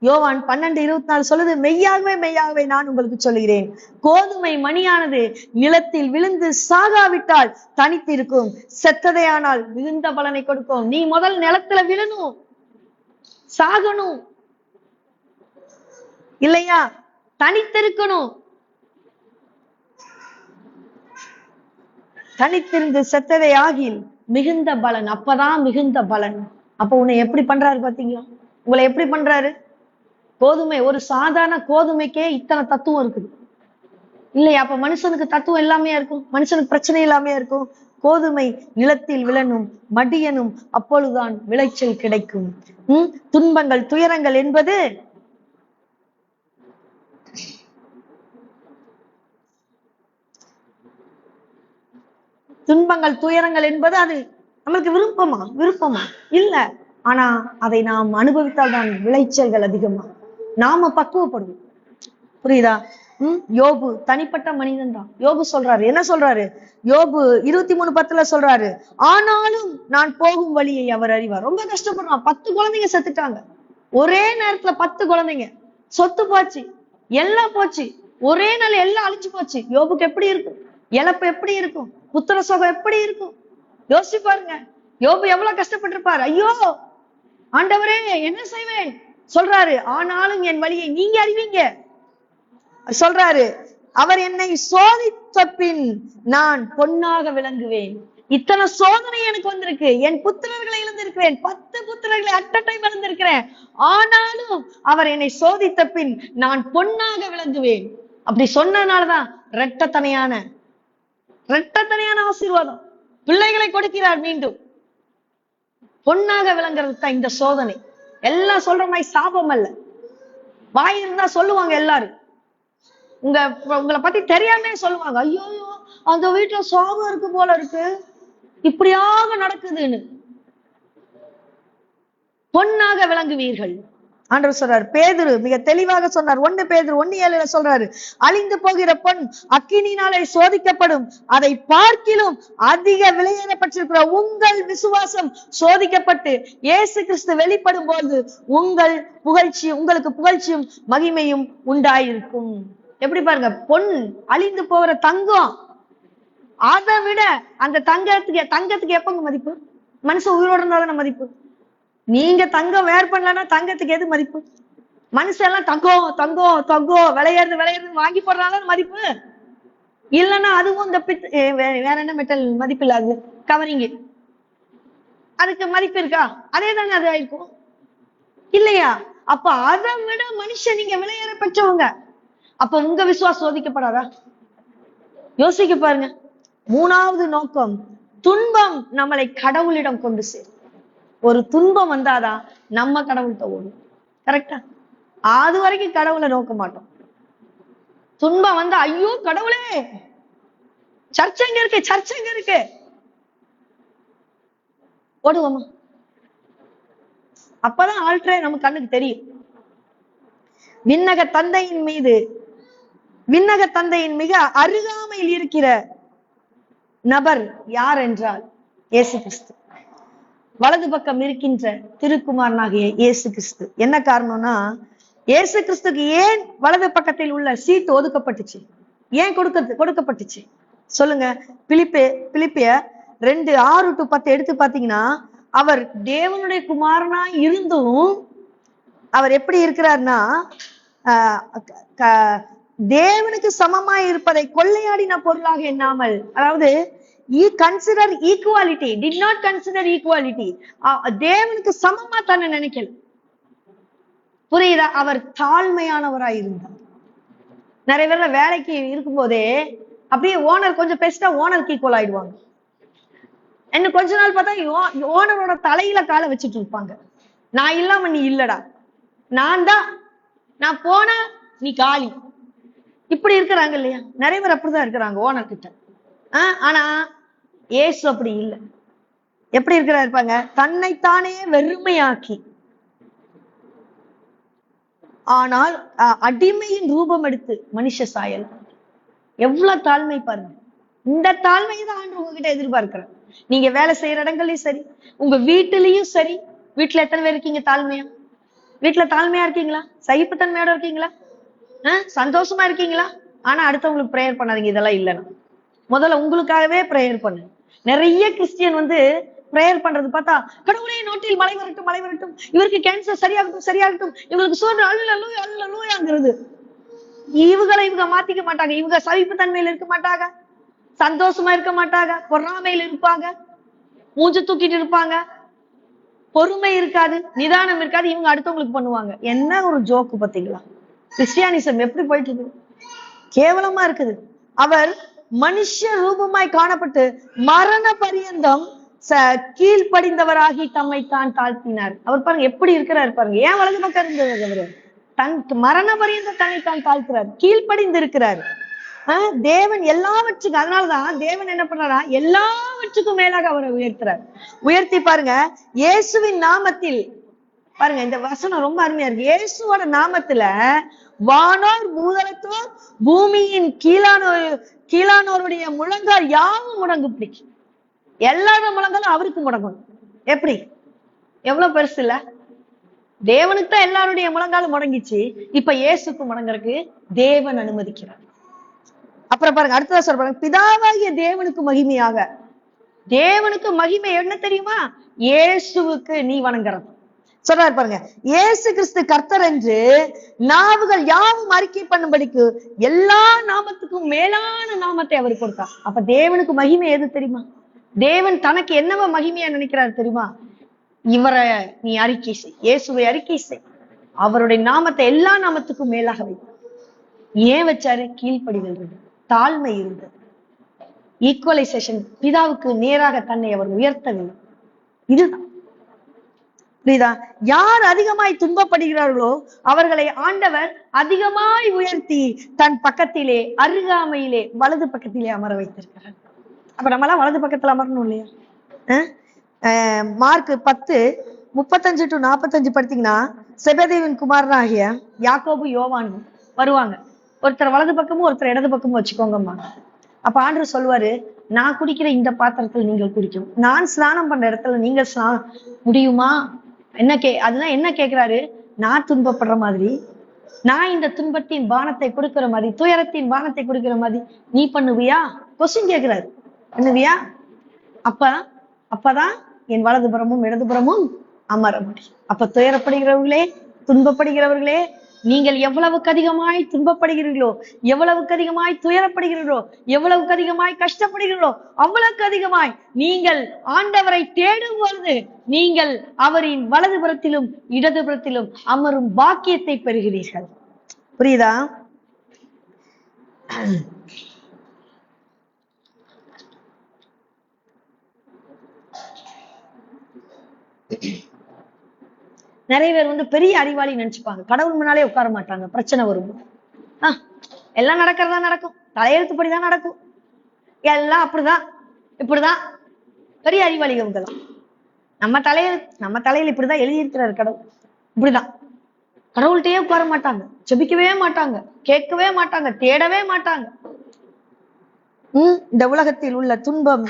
யோவான் 12:24 சொல்லுது, மெய்யாகவே நான் உங்களுக்கு சொல்லுகிறேன், கோதுமை மணியானது நிலத்தில் விழுந்து சாகாவிட்டால் தனித்திருக்கும், செத்ததையானால் மிகுந்த பலனை கொடுக்கும். நீ முதல் நிலத்துல விழணும், சாகணும், இல்லையா? தனித்திருக்கணும். தனித்திருந்து செத்ததை ஆகில் மிகுந்த பலன். அப்பதான் மிகுந்த பலன். அப்ப உன்னை எப்படி பண்றாரு பாத்தீங்களா? உங்களை எப்படி பண்றாரு? கோதுமை, ஒரு சாதாரண கோதுமைக்கே இத்தனை தத்துவம் இருக்குது இல்லையா? அப்ப மனுஷனுக்கு தத்துவம் எல்லாமே இருக்கும், மனுஷனுக்கு பிரச்சனை எல்லாமே இருக்கும். கோதுமை நிலத்தில் விழணும், மடியனும், அப்பொழுதுதான் விளைச்சல் கிடைக்கும். துன்பங்கள் துயரங்கள் என்பது அது நம்மளுக்கு விருப்பமா இல்ல. ஆனா அதை நாம் அனுபவித்தால் தான் விளைச்சல்கள் அதிகமா, நாம பக்குவப்படுவோம். புரியுதா? யோபு தனிப்பட்ட மனிதன் தான். யோபு சொல்றாரு, என்ன சொல்றாரு? யோபு 23:10 சொல்றாரு, ஆனாலும் நான் போகும் வழியை அவர் அறிவார். ரொம்ப கஷ்டப்படுறான். 10 குழந்தைங்க செத்துட்டாங்க ஒரே நேரத்துல. 10 குழந்தைங்க, சொத்து போச்சு, எல்லாம் போச்சு, ஒரே நாள் எல்லாம் அழிஞ்சு போச்சு. யோபுக்கு எப்படி இருக்கும்? இழப்பு எப்படி இருக்கும்? புத்திர சோகம் எப்படி இருக்கும்? யோசிச்சு பாருங்க. யோபு எவ்வளவு கஷ்டப்பட்டிருப்பாரு. ஐயோ ஆண்டவரே என்ன செய்வேன் சொல்றாரு. ஆனாலும் என் வழியை நீங்க அறிவீங்க சொல்றாரு. அவர் என்னை சோதித்த பின் நான் பொன்னாக விளங்குவேன். இத்தனை சோதனை எனக்கு வந்திருக்கு, என் புத்திரர்களை இழந்திருக்கிறேன், 10 புத்திரர்களை அட் அ டைம் இழந்திருக்கிறேன். ஆனாலும் அவர் என்னை சோதித்த பின் நான் பொன்னாக விளங்குவேன். அப்படி சொன்னதுனாலதான் இரட்டத்தனையான ஆசீர்வாதம் பிள்ளைகளை கொடுக்கிறார். மீண்டும் பொன்னாக விளங்குறது தான் இந்த சோதனை. எல்லாம் சொல்ற மாதிரி சாபம் அல்ல. வாய் இருந்தா சொல்லுவாங்க எல்லாரும், உங்களை பத்தி தெரியாம சொல்லுவாங்க, ஐயோ அந்த வீட்டுல சாபம் இருக்கு போல இருக்கு, இப்படியாக நடக்குதுன்னு. பொன்னாக விளங்குவீர்கள் ஆண்டவர் சொல்றாரு. பேதுரு மிக தெளிவாக சொன்னார். 1 பேதுரு 1:7 சொல்றாரு, அழிந்து போகிற பொன் அக்கினியினாலே சோதிக்கப்படும், அதை பார்க்கிலும் அதிக விலையேறப்பட்டிருக்கிற உங்கள் விசுவாசம் சோதிக்கப்பட்டு இயேசு கிறிஸ்து வெளிப்படும் போது உங்களுக்கு புகழ்ச்சியும் மகிமையும் உண்டாயிருக்கும். எப்படி பாருங்க, பொன் அழிந்து போகிற தங்கம், அதை விட அந்த தங்கத்துக்கு எப்பங்க மதிப்பு? மனுஷன் உயிரோடு இருந்தாதான மதிப்பு. நீங்க தங்கம் வேர் பண்ணலன்னா தங்கத்துக்கு எது மதிப்பு? மனுஷன் எல்லாம் தங்கம் விளையாடுறது வாங்கி போடுறதுனால மதிப்பு இல்லைன்னா அதுவும் இந்த வேற என்ன மெட்டல் மதிப்பு இல்லாது கவரிங், அதுக்கு மதிப்பு இருக்கா? அதே தாங்க அது ஆயிருக்கும் இல்லையா? அப்ப அதை விட மனுஷன் நீங்க விலையேற பெற்றவங்க. அப்ப உங்க விசுவாசம் சோதிக்கப்படாதா? யோசிக்க பாருங்க. மூணாவது நோக்கம், துன்பம் நம்மளை கடவுளிடம் கொண்டு சேரும். ஒரு துன்பம் வந்தாதான் நம்ம கடவுள்கிட்ட ஓடும். கரெக்டா? அது வரைக்கும் கடவுளை நோக்க மாட்டோம். துன்பம் வந்தா ஐயோ கடவுளே, சர்ச்சை எங்க இருக்கு, சர்ச்சை எங்க இருக்கு, ஓடுவோமா? அப்பதான் ஆல்ட்ரே நம்ம கண்ணுக்கு தெரியும். விண்ணக தந்தையின் மிக அருகாமையில் இருக்கிற நபர் யார் என்றால் இயேசு கிறிஸ்து. வலது பக்கம் இருக்கின்ற திருக்குமாரனாகிய இயேசு கிறிஸ்து. என்ன காரணம்னா, இயேசு கிறிஸ்துக்கு ஏன் வலது பக்கத்தில் உள்ள சீட்டு ஒதுக்கப்பட்டுச்சு, ஏன் கொடுக்கப்பட்டுச்சு சொல்லுங்க. பிலிப்பியர் 2:6-10 எடுத்து பாத்தீங்கன்னா, அவர் தேவனுடைய குமாரனா இருந்தும் அவர் எப்படி இருக்கிறார்னா, தேவனுக்கு சமமாய் இருப்பதை கொள்ளையாடின பொருளாக எண்ணாமல், அதாவது he considered equality, did not consider equality. தேவனுக்கு சமமா தானே நினைக்கல. புரியுதா? அவர் தாழ்மையானவராய் இருந்தார். நிறைய பேர்ல வேலைக்கு இருக்கும் போதே அப்படியே ஓனர் கொஞ்சம் பேசிட்டா ஓனருக்கு ஈக்குவல் ஆயிடுவாங்க. இன்னும் கொஞ்ச நாள் பார்த்தா ஓனரோட தலையில காலை வச்சுட்டு இருப்பாங்க. நான் இல்லாம நீ இல்லடா, நான் போன நீ காலி. இப்படி இருக்கிறாங்க இல்லையா? நிறைய பேர் அப்படிதான் இருக்கிறாங்க ஓனர் கிட்ட. ஆனா ஏசு அப்படி இல்லை. எப்படி இருக்கிறா இருப்பாங்க? தன்னைத்தானே வெறுமையாக்கி, ஆனால் அடிமையின் ரூபம் எடுத்து மனுஷ சாயல். எவ்வளவு தாழ்மை பாருங்க. இந்த தாழ்மையை தான் ஆண்டு உங்ககிட்ட எதிர்பார்க்கிறேன். நீங்க வேலை செய்யற இடங்கள்லயும் சரி, உங்க வீட்டுலயும் சரி. வீட்டுல எத்தனை பேர் இருக்கீங்க தாழ்மையா? வீட்டுல தாழ்மையா இருக்கீங்களா? சகிப்புத்தன்மையோட இருக்கீங்களா? சந்தோஷமா இருக்கீங்களா? ஆனா அடுத்தவங்களுக்கு பிரேயர் பண்ணாதீங்க. இதெல்லாம் இல்லைன்னா முதல்ல உங்களுக்காகவே பிரேயர் பண்ணு. நிறைய கிறிஸ்டியன் பிரேயர் பண்றது பார்த்தா, கடவுளே நோட்டில் மழை வரட்டும், மழை வரட்டும், இவருக்கு கேன்சர் சரியாகட்டும், சரியாகட்டும், இவங்களுக்கு சோறு அல்லூயாங்கிறது. இவங்க மாத்திக்க மாட்டாங்க. இவங்க சகிப்பு தன்மையில இருக்க மாட்டாங்க, சந்தோஷமா இருக்க மாட்டாங்க, பொறாமையில இருப்பாங்க, மூஞ்ச தூக்கிட்டு இருப்பாங்க, பொறுமை இருக்காது, நிதானம் இருக்காது. இவங்க அடுத்தவங்களுக்கு பண்ணுவாங்க. என்ன ஒரு ஜோக்கு பாத்தீங்களா? கிறிஸ்டியானிசம் எப்படி போயிட்டு இருக்குது, கேவலமா இருக்குது. அவர் மனுஷ ரூபமாய் காணப்பட்டு மரண பரியந்தம் கீழ்ப்படிந்தவராகி தம்மை தான் தாழ்த்தினார். அவர் பாருங்க எப்படி இருக்கிறார் பாருங்க. ஏன் வலது பக்கம் இருந்தது? அவரு தன் மரண பரியந்தம் தன்னை தான் தாழ்த்துறார், கீழ்ப்படிந்து இருக்கிறார். தேவன் எல்லாவற்றுக்கும், அதனாலதான் தேவன் என்ன பண்றாரா, எல்லாவற்றுக்கும் மேலாக அவரை உயர்த்துறார். உயர்த்தி பாருங்க, இயேசுவின் நாமத்தில் பாருங்க, இந்த வசனம் ரொம்ப அருமையா இருக்கு. இயேசுவோட நாமத்துல வானோர் பூதலத்தோர் பூமியின் கீழானோருடைய முழங்கால் யாவும் முடங்கு பிடிக்கும். எல்லாரோட முழங்காலும் அவருக்கு முடங்கணும். எப்படி? எவ்வளவு பெருசு இல்ல? தேவனுக்கு தான் எல்லாருடைய முழங்காலும் முடங்கிச்சு. இப்ப இயேசுக்கு முடங்கறதுக்கு தேவன் அனுமதிக்கிறார். அப்புறம் பாருங்க, அடுத்ததா சொல்றாங்க, பிதாவாகிய தேவனுக்கு மகிமையாக. தேவனுக்கு மகிமை என்ன தெரியுமா? இயேசுவுக்கு நீ வணங்குறது சொல்றாரு பாருங்க. இயேசு கிறிஸ்து கர்த்தர் என்று நாவுகள் யாவும் அறிக்கை பண்ணும்படிக்கு எல்லா நாமத்துக்கும் மேலான நாமத்தை அவர் கொடுத்தார். அப்ப தேவனுக்கு மகிமை எது தெரியுமா? தேவன் தனக்கு என்னவோ மகிமையா நினைக்கிறார் தெரியுமா? இவரை நீ அறிக்கை செய், இயேசுவை அறிக்கை செய், அவருடைய நாமத்தை எல்லா நாமத்துக்கும் மேலாக வைத்தார். ஏன் வச்சாரு? கீழ்ப்படிதல் இருந்தது, தாழ்மை இருந்தது, ஈக்குவலைசேஷன். பிதாவுக்கு நேராக தன்னை அவர் உயர்த்தவில்லை. இதுதான் புரியுதா? யார் அதிகமாய் துன்பப்படுகிறார்களோ அவர்களை ஆண்டவர் அதிகமாய் உயர்த்தி தன் பக்கத்திலே, அருகாமையிலே, வலது பக்கத்திலே அமர வைத்திருக்கிறார். அப்ப நம்மளாம் வலது பக்கத்துல அமரணும் இல்லையா? மார்க் 10:35-45 படித்தீங்கன்னா, செபதேவின் குமாரனாகிய யாக்கோபு யோவானும் வருவாங்க. ஒருத்தர் வலது பக்கமும் ஒருத்தர் இடது பக்கமும் வச்சுக்கோங்கம்மா. அப்ப ஆண்டவர் சொல்லுவாரு, நான் குடிக்கிற இந்த பாத்திரத்தில் நீங்கள் குடிக்கும், நான் ஸ்நானம் பண்ற இடத்துல நீங்க முடியுமா? அதுதான் என்ன கேட்கிறாரு? நான் துன்பப்படுற மாதிரி, நான் இந்த துன்பத்தின் பானத்தை கொடுக்கிற மாதிரி, துயரத்தின் பானத்தை கொடுக்கிற மாதிரி நீ பண்ணுவியா? கொஸ்டின் கேட்கிறாரு. பண்ணுவியா? அப்பதான் என் வலதுபுறமும் இடதுபுறமும் அமர முடியும். அப்ப துயரப்படுகிறவர்களே, துன்பப்படுகிறவர்களே, நீங்கள் எவ்வளவுக்கு அதிகமாய் துன்பப்படுகிறீர்களோ, எவ்வளவுக்கு அதிகமாய் துயரப்படுகிறீர்களோ, எவ்வளவுக்கு அதிகமாய் கஷ்டப்படுகிறீர்களோ, அவ்வளவுக்கு அதிகமாய் நீங்கள் ஆண்டவரை தேடும் பொழுது நீங்கள் அவரின் வலதுபுறத்திலும் இடதுபுறத்திலும் அமரும் பாக்கியத்தை பெறுகிறீர்கள். புரியுதா? நிறைய பேர் பெரிய அறிவாளி நினைச்சுப்பாங்க. கடவுள் முன்னாலே உட்கார மாட்டாங்க. பிரச்சனை வரும். எல்லாம் நடக்கிறதா நடக்கும், தலையெழுத்துப்படிதான் நடக்கும், எல்லாம் அப்படிதான் இப்படிதான். பெரிய அறிவாளிகள் நம்ம தலையில இப்படிதான் எழுதியிருக்கிறார் கடவுள். இப்படிதான். கடவுள்கிட்டயே உட்கார மாட்டாங்க, ஜெபிக்கவே மாட்டாங்க, கேட்கவே மாட்டாங்க, தேடவே மாட்டாங்க. இந்த உலகத்தில் உள்ள துன்பம்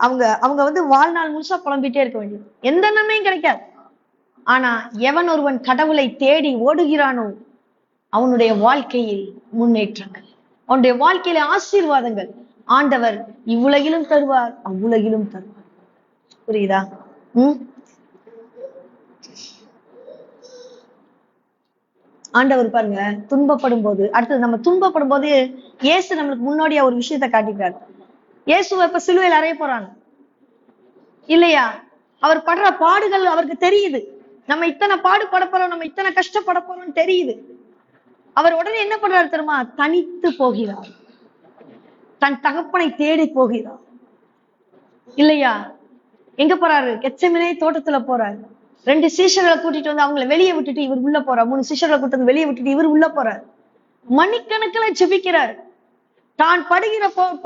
அவங்க வாழ்நாள் முழுசா புலம்பிட்டே இருக்க வேண்டியது, எந்த நன்மையும் கிடைக்காது. ஆனா எவன் ஒருவன் கடவுளை தேடி ஓடுகிறானோ அவனுடைய வாழ்க்கையில் முன்னேற்றங்கள், அவனுடைய வாழ்க்கையில ஆசீர்வாதங்கள் ஆண்டவர் இவ்வுலகிலும் தருவார், அவ்வுலகிலும் தருவார். புரியுதா? ஆண்டவர் பாருங்க, துன்பப்படும் போது, அடுத்தது நம்ம துன்பப்படும் போது இயேசு நம்மளுக்கு முன்னோடியா ஒரு விஷயத்த காட்டிட்டாரு. இயேசுவை இப்ப சிலுவையில் அறைய போறாங்க இல்லையா? அவர் படுற பாடுகள் அவருக்கு தெரியுது. நம்ம இத்தனை பாடுபட போறோம், நம்ம இத்தனை கஷ்டப்பட போறோம்னு தெரியுது. அவர் உடனே என்ன பண்றாரு தெரியுமா? தனித்து போகிறார், தன் தகப்பனை தேடி போகிறார் இல்லையா? எங்க போறாரு? கெத்செமனே தோட்டத்துல போறாரு. 2 சீஷர்களை கூட்டிட்டு வந்து அவங்களை வெளியே விட்டுட்டு இவர் உள்ள போறார். 3 சீஷர்களை கூட்டிட்டு வந்து வெளியே விட்டுட்டு இவர் உள்ள போறார். மணிக்கணக்கில் ஜெபிக்கிறார். தான்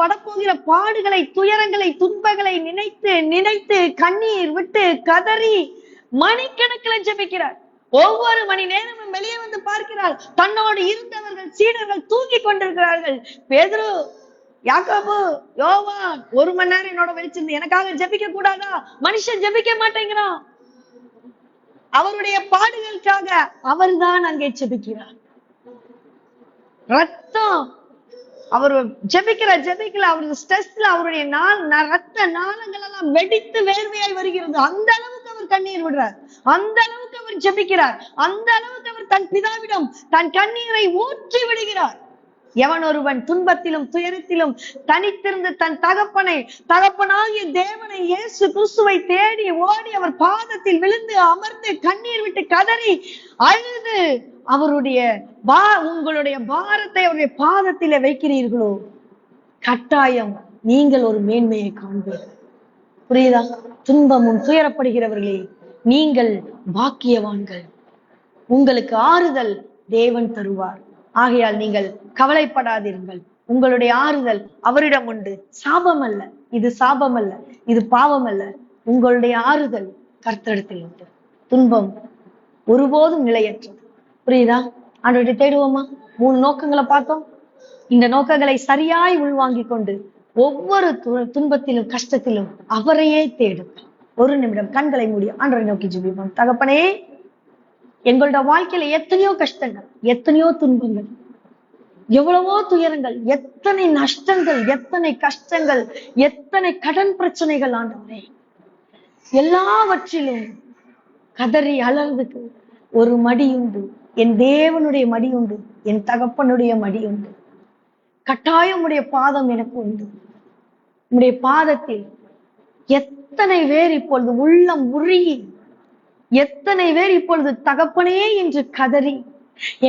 படப்போகிற பாடுகளை, துயரங்களை, துன்பங்களை நினைத்து நினைத்து கண்ணீர் விட்டு கதறி மணிக்கணக்கில் ஜெபிக்கிறார். ஒவ்வொரு மணி நேரமும் வெளியே வந்து பார்க்கிறார். தன்னோடு இருந்தவர்கள் சீடர்கள் தூங்கி கொண்டிருக்கிறார்கள். பேதுரு, யாக்கோபு, யோவான் 1 மணி நேரம் என்னோட வெளிச்சிருந்து எனக்காக ஜெபிக்க கூடாதா? மனுஷன் ஜெபிக்க மாட்டேங்கிறான். அவருடைய பாடுகளுக்காக அவர்தான் அங்கே ஜெபிக்கிறார். ரத்தம் அவர் ஜெபிக்கல அவருடைய ஸ்ட்ரெஸ்ல அவருடைய ரத்த நாளங்கள் எல்லாம் வெடித்து வேர்வையாய் வருகிறது. அந்த அளவுக்கு அவர் கண்ணீர் விடுறார், அந்த அளவுக்கு அவர் ஜெபிக்கிறார், அந்த அளவுக்கு அவர் தன் பிதாவிடம் தன் கண்ணீரை ஊற்றி விடுகிறார். எவன் ஒருவன் துன்பத்திலும் துயரத்திலும் தனித்திருந்து தன் தகப்பனாகிய தேவனை இயேசு கிறிஸ்துவை தேடி ஓடி அவர் பாதத்தில் விழுந்து அமர்ந்து கண்ணீர் விட்டு கதறி அழுது உங்களுடைய பாரத்தை அவருடைய பாதத்திலே வைக்கிறீர்களோ கட்டாயம் நீங்கள் ஒரு மேன்மையை காண்பீர்கள். புரியுதா? துன்பமும் துயரப்படுகிறவர்களே, நீங்கள் பாக்கியவான்கள், உங்களுக்கு ஆறுதல் தேவன் தருவார். ஆகையால் நீங்கள் கவலைப்படாதீர்கள். உங்களுடைய ஆறுதல் அவரிடம் உண்டு. சாபம் அல்ல, இது சாபம் அல்ல, இது பாவம் அல்ல. உங்களுடைய ஆறுதல் கர்த்தரிடத்தில் உண்டு. துன்பம் ஒருபோதும் நிலையற்றது. புரியுதா? ஆண்டவரை தேடுவோமா? 3 நோக்கங்களை பார்த்தோம். இந்த நோக்கங்களை சரியாய் உள்வாங்கிக் கொண்டு ஒவ்வொரு துன்பத்திலும் கஷ்டத்திலும் அவரையே தேடும். 1 நிமிடம் கண்களை மூடி ஆண்டவரை நோக்கி ஜெபிப்போம். தகப்பனே, எங்களோட வாழ்க்கையில எத்தனையோ கஷ்டங்கள், எத்தனையோ துன்பங்கள், எவ்வளவோ துயரங்கள், எத்தனை நஷ்டங்கள், எத்தனை கஷ்டங்கள், எத்தனை கடன் பிரச்சனைகள் ஆண்டவரே, எல்லாவற்றிலும் கதறி அலறதுக்கு ஒரு மடி உண்டு. என் தேவனுடைய மடி உண்டு, என் தகப்பனுடைய மடி உண்டு. கட்டாயம் உடைய பாதம் எனக்கு உண்டு. உடைய பாதத்தில் எத்தனை பேர் இப்பொழுது உள்ளம் உருகி, எத்தனை பேர் இப்பொழுது தகப்பனே என்று கதறி,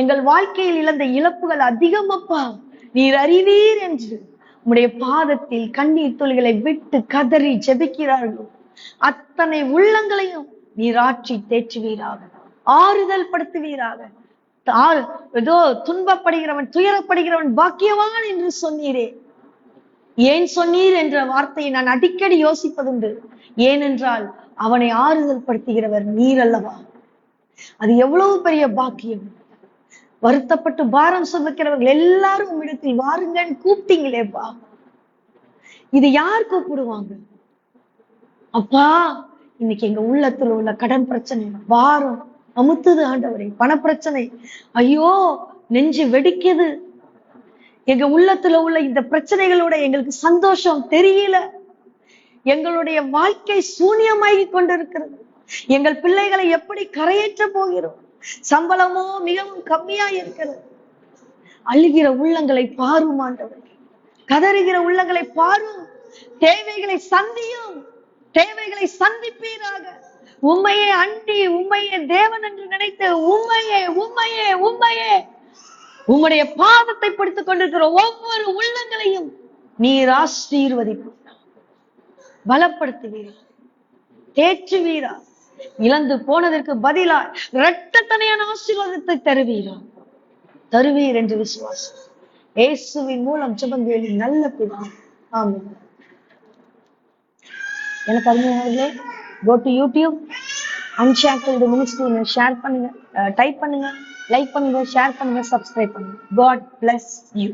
எங்கள் வாழ்க்கையில் இழந்த இழப்புகள் அதிகமப்பா, நீர் அறிவீர் என்று உடைய பாதத்தில் கண்ணீர் துளிகளை விட்டு கதறி ஜெபிக்கிறார்கள். அத்தனை உள்ளங்களையும் நீர் ஆற்றி தேற்றுவீராக, ஆறுதல் படுத்துவீராக. ஏதோ துன்பப்படுகிறவன் துயரப்படுகிறவன் பாக்கியவான் என்று சொன்னீரே, ஏன் சொன்னீர் என்ற வார்த்தையை நான் அடிக்கடி யோசிப்பதுண்டு. ஏனென்றால் அவனை ஆறுதல் படுத்துகிறவர் நீர் அல்லவா. அது எவ்வளவு பெரிய பாக்கியம். வருத்தப்பட்டு பாரம் சுமக்கிறவர்கள் எல்லாரும் உம்மிடத்தில் வாருங்கன்னு கூப்பிட்டீங்களேப்பா. இது யார் கூப்பிடுவாங்க? அப்பா, இன்னைக்கு எங்க உள்ளத்துல உள்ள கடன் பிரச்சனை, பாரம் அமுத்துது ஆண்டவரே, பணப்பிரச்சனை, ஐயோ நெஞ்சு வெடிக்குது. எங்க உள்ளத்துல உள்ள இந்த பிரச்சனைகளோட எங்களுக்கு சந்தோஷம் தெரியல. எங்களுடைய வாழ்க்கை சூன்யமாகி கொண்டிருக்கிறது. எங்கள் பிள்ளைகளை எப்படி கரையேற்ற போகிறோம்? சம்பளமோ மிகவும் கம்மியா இருக்கிறது. அழுகிற உள்ளங்களை பாரும் ஆண்டவர், கதறுகிற உள்ளங்களை பாரும். தேவைகளை சந்தியும், தேவைகளை சந்திப்பீராக. உம்மையே அண்டி, உம்மையே தேவன் என்று நினைத்து, உம்மையே உம்மையே உம்மையே உம்முடைய பாதத்தை பிடித்துக் கொண்டிருக்கிற ஒவ்வொரு உள்ளங்களையும் நீர் ஆசீர்வதிப்பு, பலப்படுத்துவீரா, தேற்றுவீரா. இழந்து போனதற்கு பதிலாய் இரட்டத்தனையான ஆசீர்வாதத்தை தருவீர் என்று விசுவாசம். இயேசுவின் மூலம் ஜெபங்கேளு நல்ல பிதாவே, ஆமென். எனக்கு அருமையானவர்களே, go to YouTube Unshackled Ministry share பண்ணுங்க, டைப் பண்ணுங்க, லைக் பண்ணுங்க, ஷேர் பண்ணுங்க, சப்ஸ்கிரைப் பண்ணுங்க. God bless you.